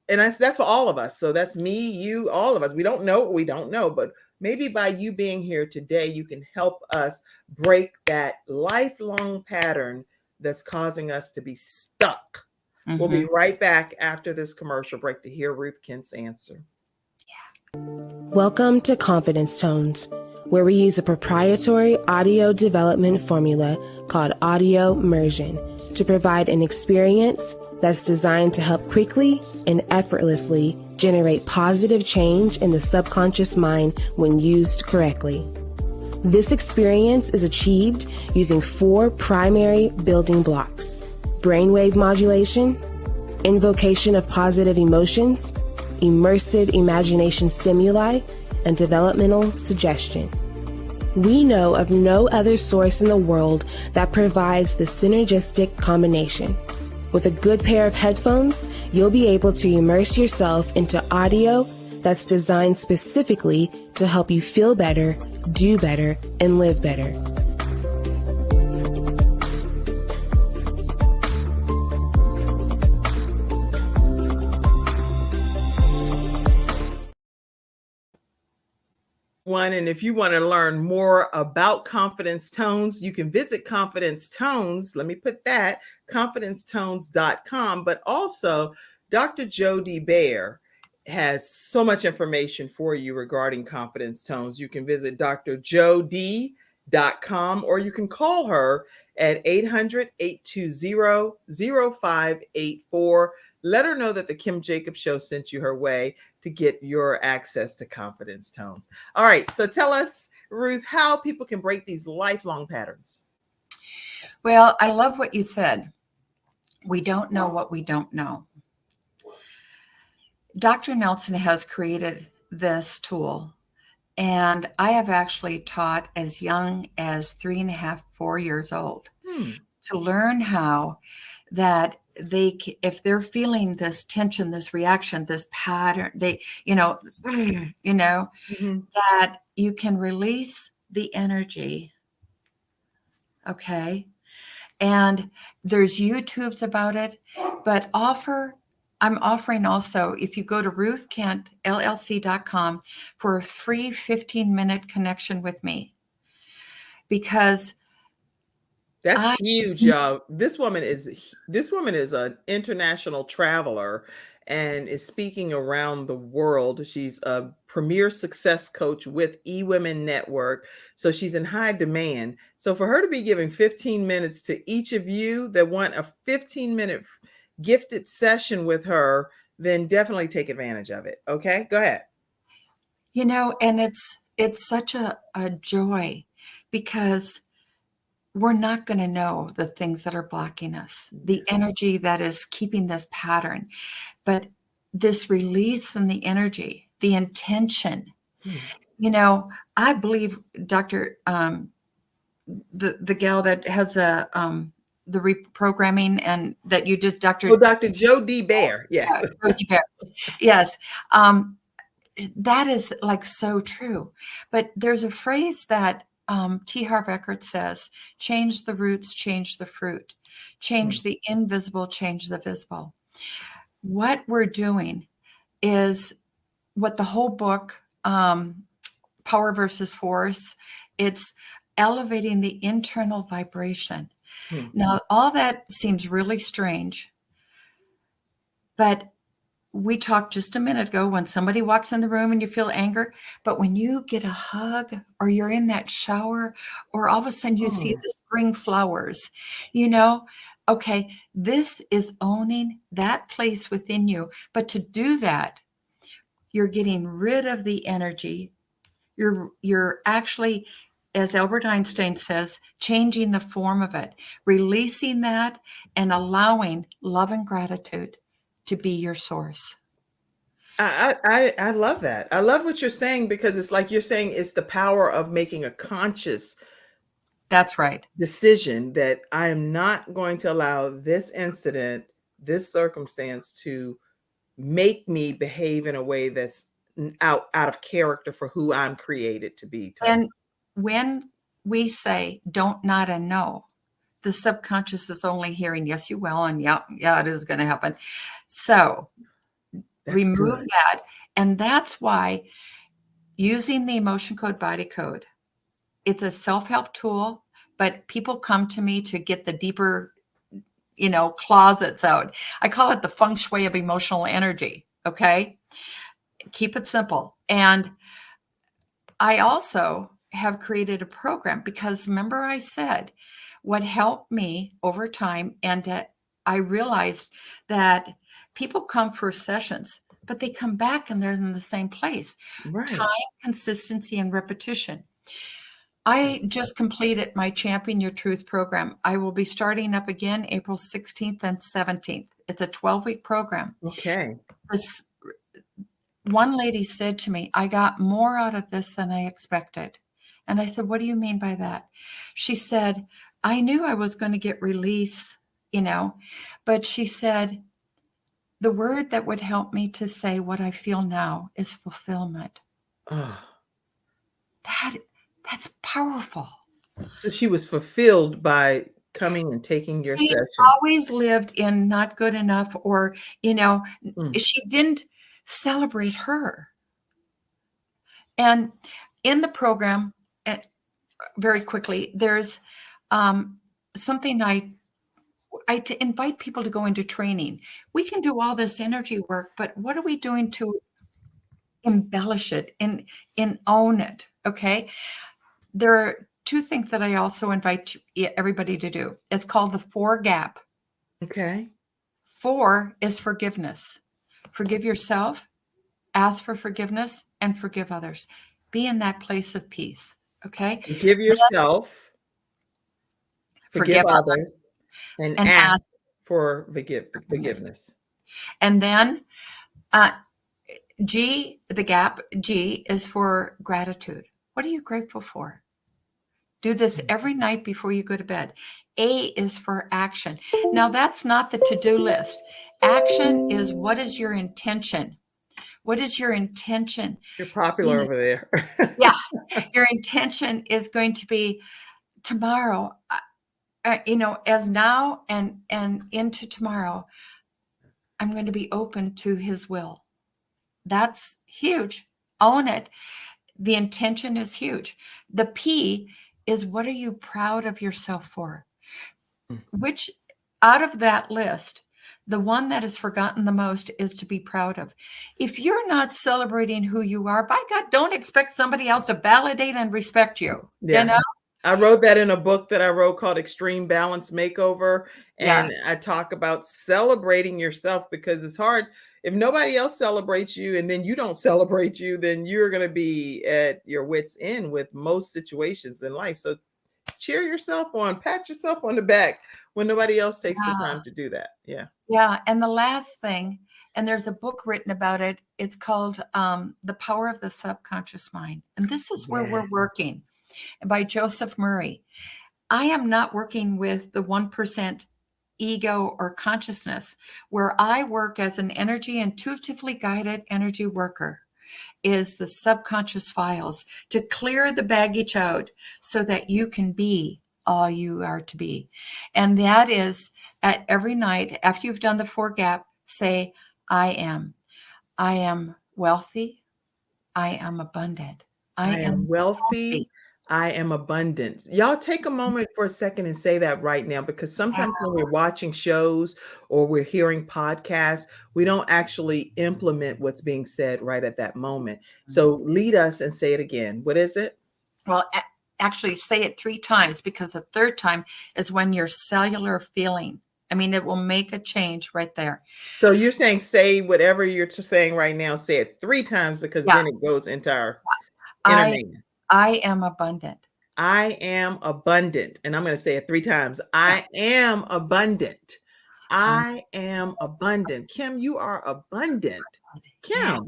and that's for all of us. So that's me, you, all of us. We don't know what we don't know, but maybe by you being here today, you can help us break that lifelong pattern that's causing us to be stuck. We'll be right back after this commercial break to hear Ruth Kent's answer. Welcome to Confidence Tones, where we use a proprietary audio development formula called audio immersion to provide an experience that's designed to help quickly and effortlessly generate positive change in the subconscious mind when used correctly. This experience is achieved using 4 primary building blocks: brainwave modulation, invocation of positive emotions, immersive imagination stimuli, and developmental suggestion. We know of no other source in the world that provides the synergistic combination. With a good pair of headphones, you'll be able to immerse yourself into audio that's designed specifically to help you feel better, do better, and live better. And if you want to learn more about Confidence Tones, you can visit Confidence Tones. Let me put that, confidencetones.com. But also, Dr. Jody Bear has so much information for you regarding Confidence Tones. You can visit drjody.com, or you can call her at 800-820-0584. Let her know that the Kim Jacobs Show sent you her way to get your access to confidence tones. All right, so tell us, Ruth, how people can break these lifelong patterns. Well, I love what you said. We don't know what we don't know. Dr. Nelson has created this tool, and I have actually taught as young as 3.5, 4 years old to learn how that if they're feeling this tension, this reaction, this pattern, that you can release the energy. Okay. And there's YouTubes about it, but I'm offering also, if you go to Ruth Kent, LLC.com for a free 15-minute connection with me, because that's huge, y'all. This woman is an international traveler and is speaking around the world. She's a premier success coach with eWomen Network. So she's in high demand. So for her to be giving 15 minutes to each of you that want a 15-minute gifted session with her, then definitely take advantage of it. Okay, go ahead. And it's such a joy, because we're not going to know the things that are blocking us, the energy that is keeping this pattern, but this release and the energy, the intention. I believe Dr. The gal that has the reprogramming, and that you just, Dr. Joe D. Bear. Yes. Joe D. Bear. Yes. That is like so true. But there's a phrase that T. Harv Eckert says: change the roots, change the fruit, change the invisible, change the visible. What we're doing is what the whole book, Power versus Force, it's elevating the internal vibration. Now, all that seems really strange, but we talked just a minute ago when somebody walks in the room and you feel anger, but when you get a hug, or you're in that shower, or all of a sudden you see the spring flowers, okay, this is owning that place within you. But to do that, you're getting rid of the energy. You're actually, as Albert Einstein says, changing the form of it, releasing that, and allowing love and gratitude to be your source. I love that. I love what you're saying, because it's like you're saying it's the power of making a conscious That's right. decision that I am not going to allow this incident, this circumstance, to make me behave in a way that's out of character for who I'm created to be. And when we say don't, not, and no, the subconscious is only hearing yes, you will, and yeah, it is going to happen. So remove that. And that's why using the emotion code, body code, it's a self-help tool, but people come to me to get the deeper, closets out. I call it the feng shui of emotional energy. Okay. Keep it simple. And I also have created a program, because remember I said what helped me over time, and I realized that people come for sessions, but they come back and they're in the same place. Right. Time, consistency, and repetition. I just completed my Champion Your Truth program. I will be starting up again April 16th and 17th. It's a 12-week program. Okay. One lady said to me, I got more out of this than I expected. And I said, what do you mean by that? She said, I knew I was going to get release, but she said, the word that would help me to say what I feel now is fulfillment. Oh. That's powerful. So she was fulfilled by coming and taking your session. Always lived in not good enough, or, she didn't celebrate her. And in the program, very quickly, there's something I invite people to go into training. We can do all this energy work, but what are we doing to embellish it and own it? Okay. There are two things that I also invite everybody to do. It's called the 4 gap. Okay. 4 is forgiveness. Forgive yourself, ask for forgiveness, and forgive others. Be in that place of peace. Okay. Forgive yourself, forgive others, and and ask ask. for forgiveness. And then G, the gap, G is for gratitude. What are you grateful for? Do this every night before you go to bed. A is for action. Now, that's not the to-do list. Action is, what is your intention? What is your intention? You're popular over there. Yeah. Your intention is going to be tomorrow, as now and into tomorrow, I'm going to be open to his will. That's huge. Own it. The intention is huge. The P is, what are you proud of yourself for? Which out of that list, the one that is forgotten the most is to be proud of. If you're not celebrating who you are, by God, don't expect somebody else to validate and respect you. Yeah. You know? I wrote that in a book that I wrote called Extreme Balance Makeover. And I talk about celebrating yourself, because it's hard. If nobody else celebrates you and then you don't celebrate you, then you're going to be at your wit's end with most situations in life. So cheer yourself on, pat yourself on the back when nobody else takes the time to do that. Yeah. Yeah. And the last thing, and there's a book written about it. It's called The Power of the Subconscious Mind. And this is where we're working, by Joseph Murray. I am not working with the 1% ego or consciousness. Where I work as an intuitively guided energy worker is the subconscious files, to clear the baggage out so that you can be all you are to be. And that is, at every night after you've done the 4 gap, say, I am wealthy. I am abundant. I am wealthy. I am abundant. Y'all take a moment for a second and say that right now, because sometimes when we're watching shows or we're hearing podcasts, we don't actually implement what's being said right at that moment. So lead us and say it again. What is it? Well, actually say it 3 times, because the 3rd time is when your cellular feeling, it will make a change right there. So you're saying, say whatever you're saying right now, say it 3 times, because then it goes into our inner man. I am abundant. I am abundant. And I'm going to say it 3 times. I am abundant. I am abundant. Kim, you are abundant. Kim,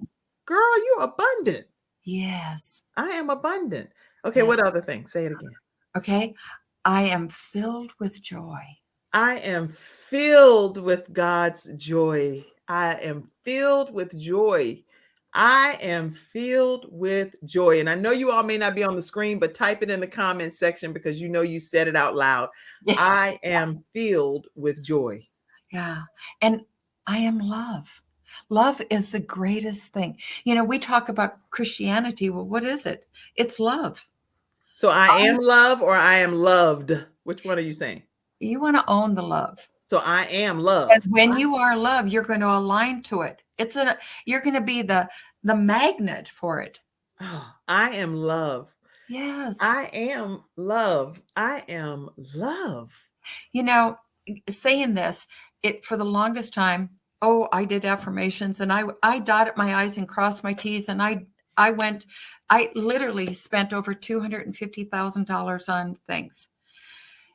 girl, you're abundant. Yes. I am abundant. Okay, what other thing? Say it again. Okay. I am filled with joy. I am filled with God's joy. I am filled with joy. I am filled with joy. And I know you all may not be on the screen, but type it in the comment section, because you said it out loud. Yeah. I am filled with joy. Yeah. And I am love. Love is the greatest thing. We talk about Christianity. Well, what is it? It's love. So I am love, or I am loved. Which one are you saying? You want to own the love. So I am love. Because when you are love, you're going to align to it. You're going to be the magnet for it. Oh, I am love. Yes. I am love. I am love. Saying this, for the longest time, I did affirmations, and I dotted my I's and crossed my T's, and I literally spent over $250,000 on things.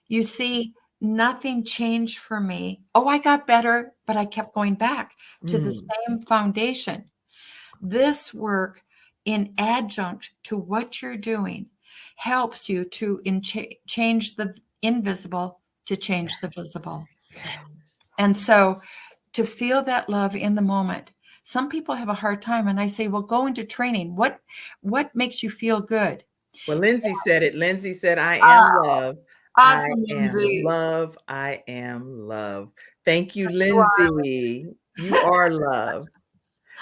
You see, nothing changed for me. I got better, but I kept going back to the same foundation. This work, in adjunct to what you're doing, helps you to change the invisible to change the visible. Yes. And so to feel that love in the moment, some people have a hard time. And I say, well, go into training. What makes you feel good? Well, Lindsay said it. Lindsay said, I am love. Awesome, I Lindsay. am love. I am love. Thank you, Lindsay. You are love.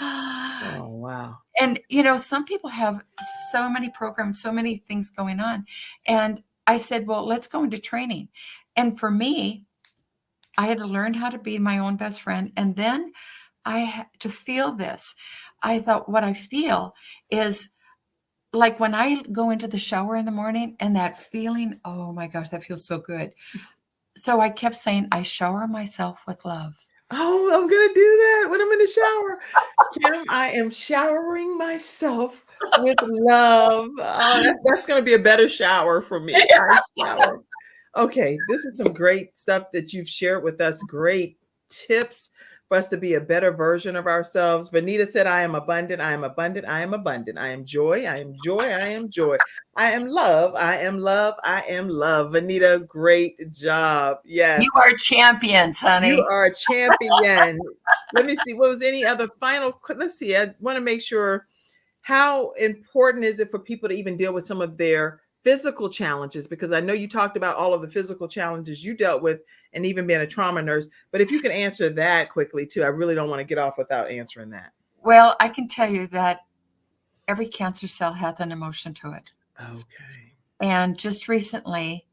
Oh, wow. And, some people have so many programs, so many things going on. And I said, well, let's go into training. And for me, I had to learn how to be my own best friend. And then I had to feel this. I thought, what I feel is like when I go into the shower in the morning and that feeling, oh my gosh, that feels so good. So I kept saying, I shower myself with love. Oh, I'm going to do that when I'm in the shower. Kim, I am showering myself with love. Oh, that's going to be a better shower for me. I shower. Okay, this is some great stuff that you've shared with us. Great tips for us to be a better version of ourselves. Vanita said, I am abundant. I am abundant. I am abundant. I am joy. I am joy. I am joy. I am love. I am love. I am love. Vanita, great job. Yes. You are champions, honey. You are a champion. Let me see. What was any other final? Let's see. I want to make sure. How important is it for people to even deal with some of their physical challenges? Because I know you talked about all of the physical challenges you dealt with and even being a trauma nurse. But if you can answer that quickly too, I really don't want to get off without answering that. Well, I can tell you that every cancer cell has an emotion to it. Okay. And just recently,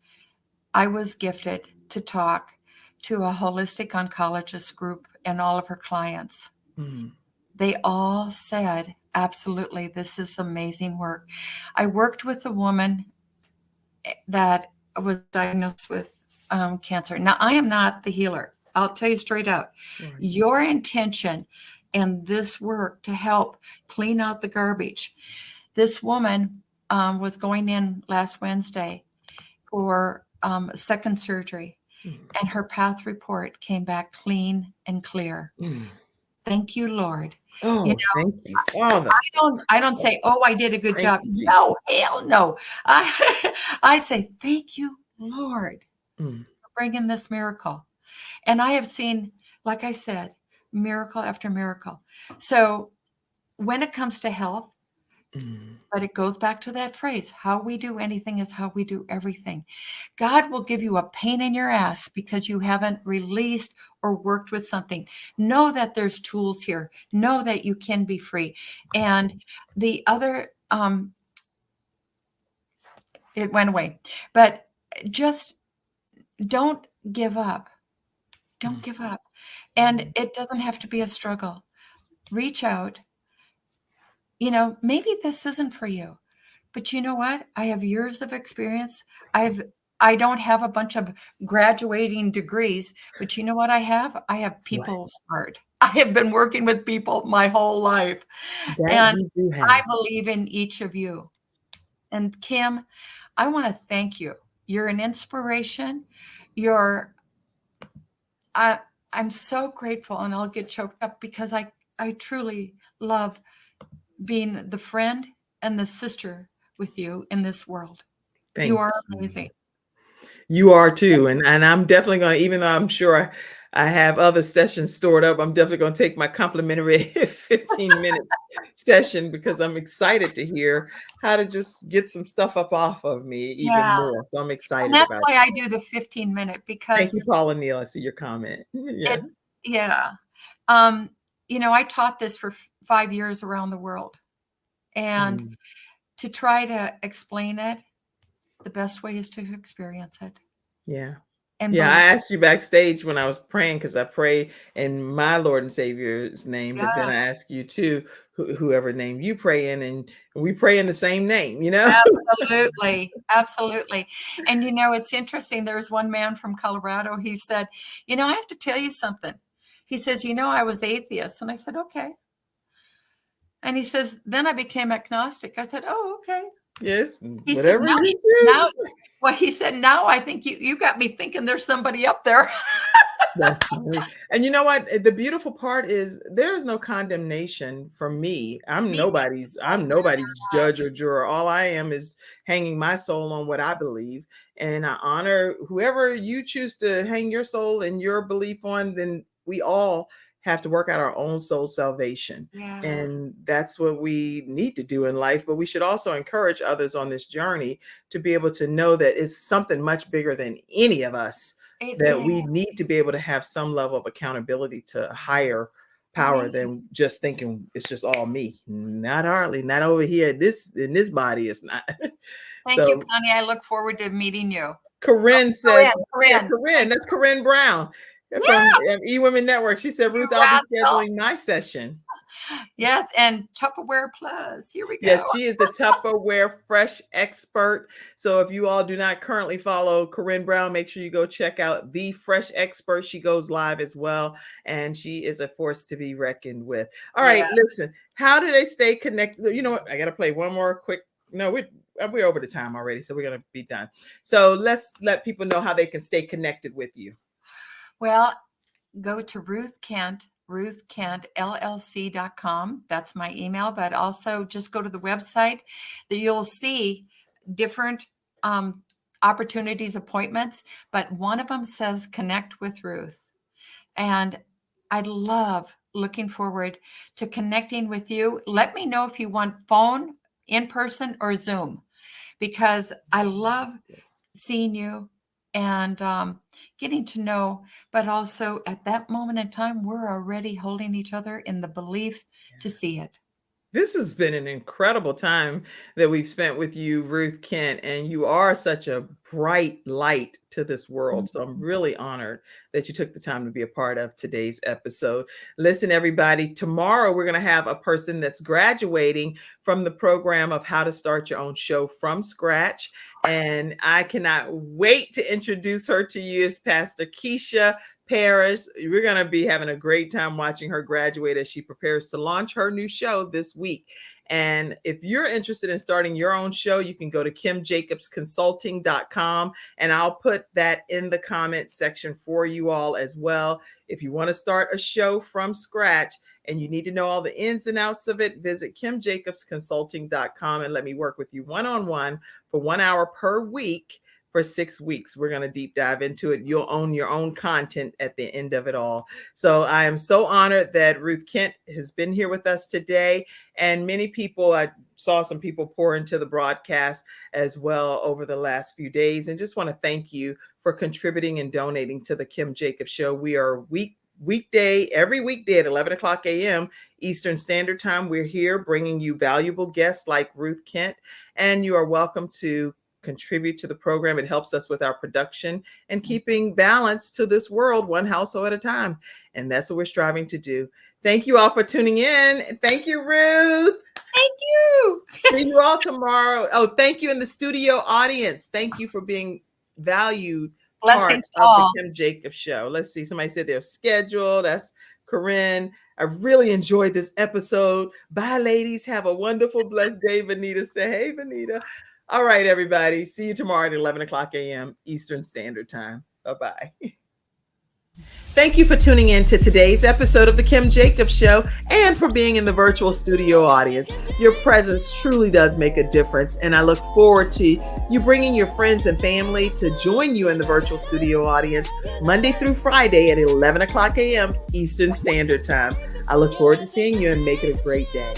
I was gifted to talk to a holistic oncologist group and all of her clients. Mm. They all said, absolutely, this is amazing work. I worked with a woman that was diagnosed with cancer. Now, I am not the healer. I'll tell you straight out. Right. Your intention and this work to help clean out the garbage. This woman was going in last Wednesday for second surgery, and her path report came back clean and clear. Thank you, Lord. Oh, you know, thank you, Father. I don't say, oh, I did a good job. No, hell no. I say, thank you, Lord, for bringing this miracle. And I have seen, like I said, miracle after miracle. So when it comes to health, but it goes back to that phrase, how we do anything is how we do everything. God will give you a pain in your ass because you haven't released or worked with something. Know that there's tools here. Know that you can be free. And the other, it went away. But just don't give up. Don't give up. And it doesn't have to be a struggle. Reach out. You know, maybe this isn't for you, but you know what? I have years of experience. I don't have a bunch of graduating degrees, but you know what I have? I have people's heart. I have been working with people my whole life. And I believe in each of you. And Kim, I want to thank you. You're an inspiration. I'm so grateful, and I'll get choked up because I truly love being the friend and the sister with you in this world. You are amazing. You are too. And I'm definitely going to, even though I'm sure I have other sessions stored up, I'm definitely going to take my complimentary 15-minute session because I'm excited to hear how to just get some stuff up off of me even more. So I'm excited. And that's why I do the 15-minute because. Thank you, Paula Neal. I see your comment. You know, I taught this for 5 years around the world. And to try to explain it, the best way is to experience it. Yeah. And I asked you backstage when I was praying, because I pray in my Lord and Savior's name, but then I ask you too, whoever name you pray in, and we pray in the same name, you know? Absolutely. Absolutely. And, you know, it's interesting. There's one man from Colorado. He said, you know, I have to tell you something. He says, you know, I was atheist. And I said, okay. And he says, then I became agnostic. I said, oh, okay. Yes. He says, he said, now I think you got me thinking there's somebody up there. That's funny. And you know what? The beautiful part is there is no condemnation from me. I'm nobody's judge or juror. All I am is hanging my soul on what I believe. And I honor whoever you choose to hang your soul and your belief on. Then we all have to work out our own soul salvation. Yeah. And that's what we need to do in life. But we should also encourage others on this journey to be able to know that it's something much bigger than any of us, we need to be able to have some level of accountability to higher power than just thinking it's just all me. Not hardly, not over here. In this body is not. Thank you, Connie. I look forward to meeting you. Corinne says, Corinne, that's Corinne Brown from eWomen Network. She said, Ruth, I'll be scheduling my session. Yes, and Tupperware Plus. Here we go. Yes, she is the Tupperware Fresh expert. So if you all do not currently follow Corinne Brown, make sure you go check out the Fresh Expert. She goes live as well, and she is a force to be reckoned with. All right, listen, how do they stay connected? You know what? I got to play one more quick. No, we're over the time already, so we're going to be done. So let's let people know how they can stay connected with you. Well, go to Ruth Kent, ruthkentllc.com. That's my email, but also just go to the website that you'll see different opportunities, appointments, but one of them says connect with Ruth. And I'd love looking forward to connecting with you. Let me know if you want phone, in person, or Zoom, because I love seeing you and getting to know, but also at that moment in time, we're already holding each other in the belief to see it. This has been an incredible time that we've spent with you, Ruth Kent, and you are such a bright light to this world. So I'm really honored that you took the time to be a part of today's episode. Listen, everybody, tomorrow we're going to have a person that's graduating from the program of How to Start Your Own Show from Scratch. And I cannot wait to introduce her to you as Pastor Keisha Parrish. We're going to be having a great time watching her graduate as she prepares to launch her new show this week. And if you're interested in starting your own show, you can go to KimJacobsConsulting.com, and I'll put that in the comment section for you all as well. If you want to start a show from scratch and you need to know all the ins and outs of it, visit KimJacobsConsulting.com and let me work with you one-on-one for 1 hour per week. For 6 weeks, we're going to deep dive into it. You'll own your own content at the end of it all. So I am so honored that Ruth Kent has been here with us today. And many people, I saw some people pour into the broadcast as well over the last few days. And just want to thank you for contributing and donating to the Kim Jacobs Show. We are every weekday at 11 o'clock a.m. Eastern Standard Time. We're here bringing you valuable guests like Ruth Kent. And you are welcome to contribute to the program. It helps us with our production and keeping balance to this world, one household at a time. And that's what we're striving to do. Thank you all for tuning in. Thank you, Ruth. Thank you. See you all tomorrow. Oh, thank you in the studio audience. Thank you for being valued. Blessings part of the Kim Jacobs Show. Let's see. Somebody said they're scheduled. That's Corinne. I really enjoyed this episode. Bye, ladies. Have a wonderful, blessed day. Vanita say, hey, Vanita. All right, everybody. See you tomorrow at 11 o'clock a.m. Eastern Standard Time. Bye-bye. Thank you for tuning in to today's episode of The Kim Jacobs Show and for being in the virtual studio audience. Your presence truly does make a difference, and I look forward to you bringing your friends and family to join you in the virtual studio audience Monday through Friday at 11 o'clock a.m. Eastern Standard Time. I look forward to seeing you and make it a great day.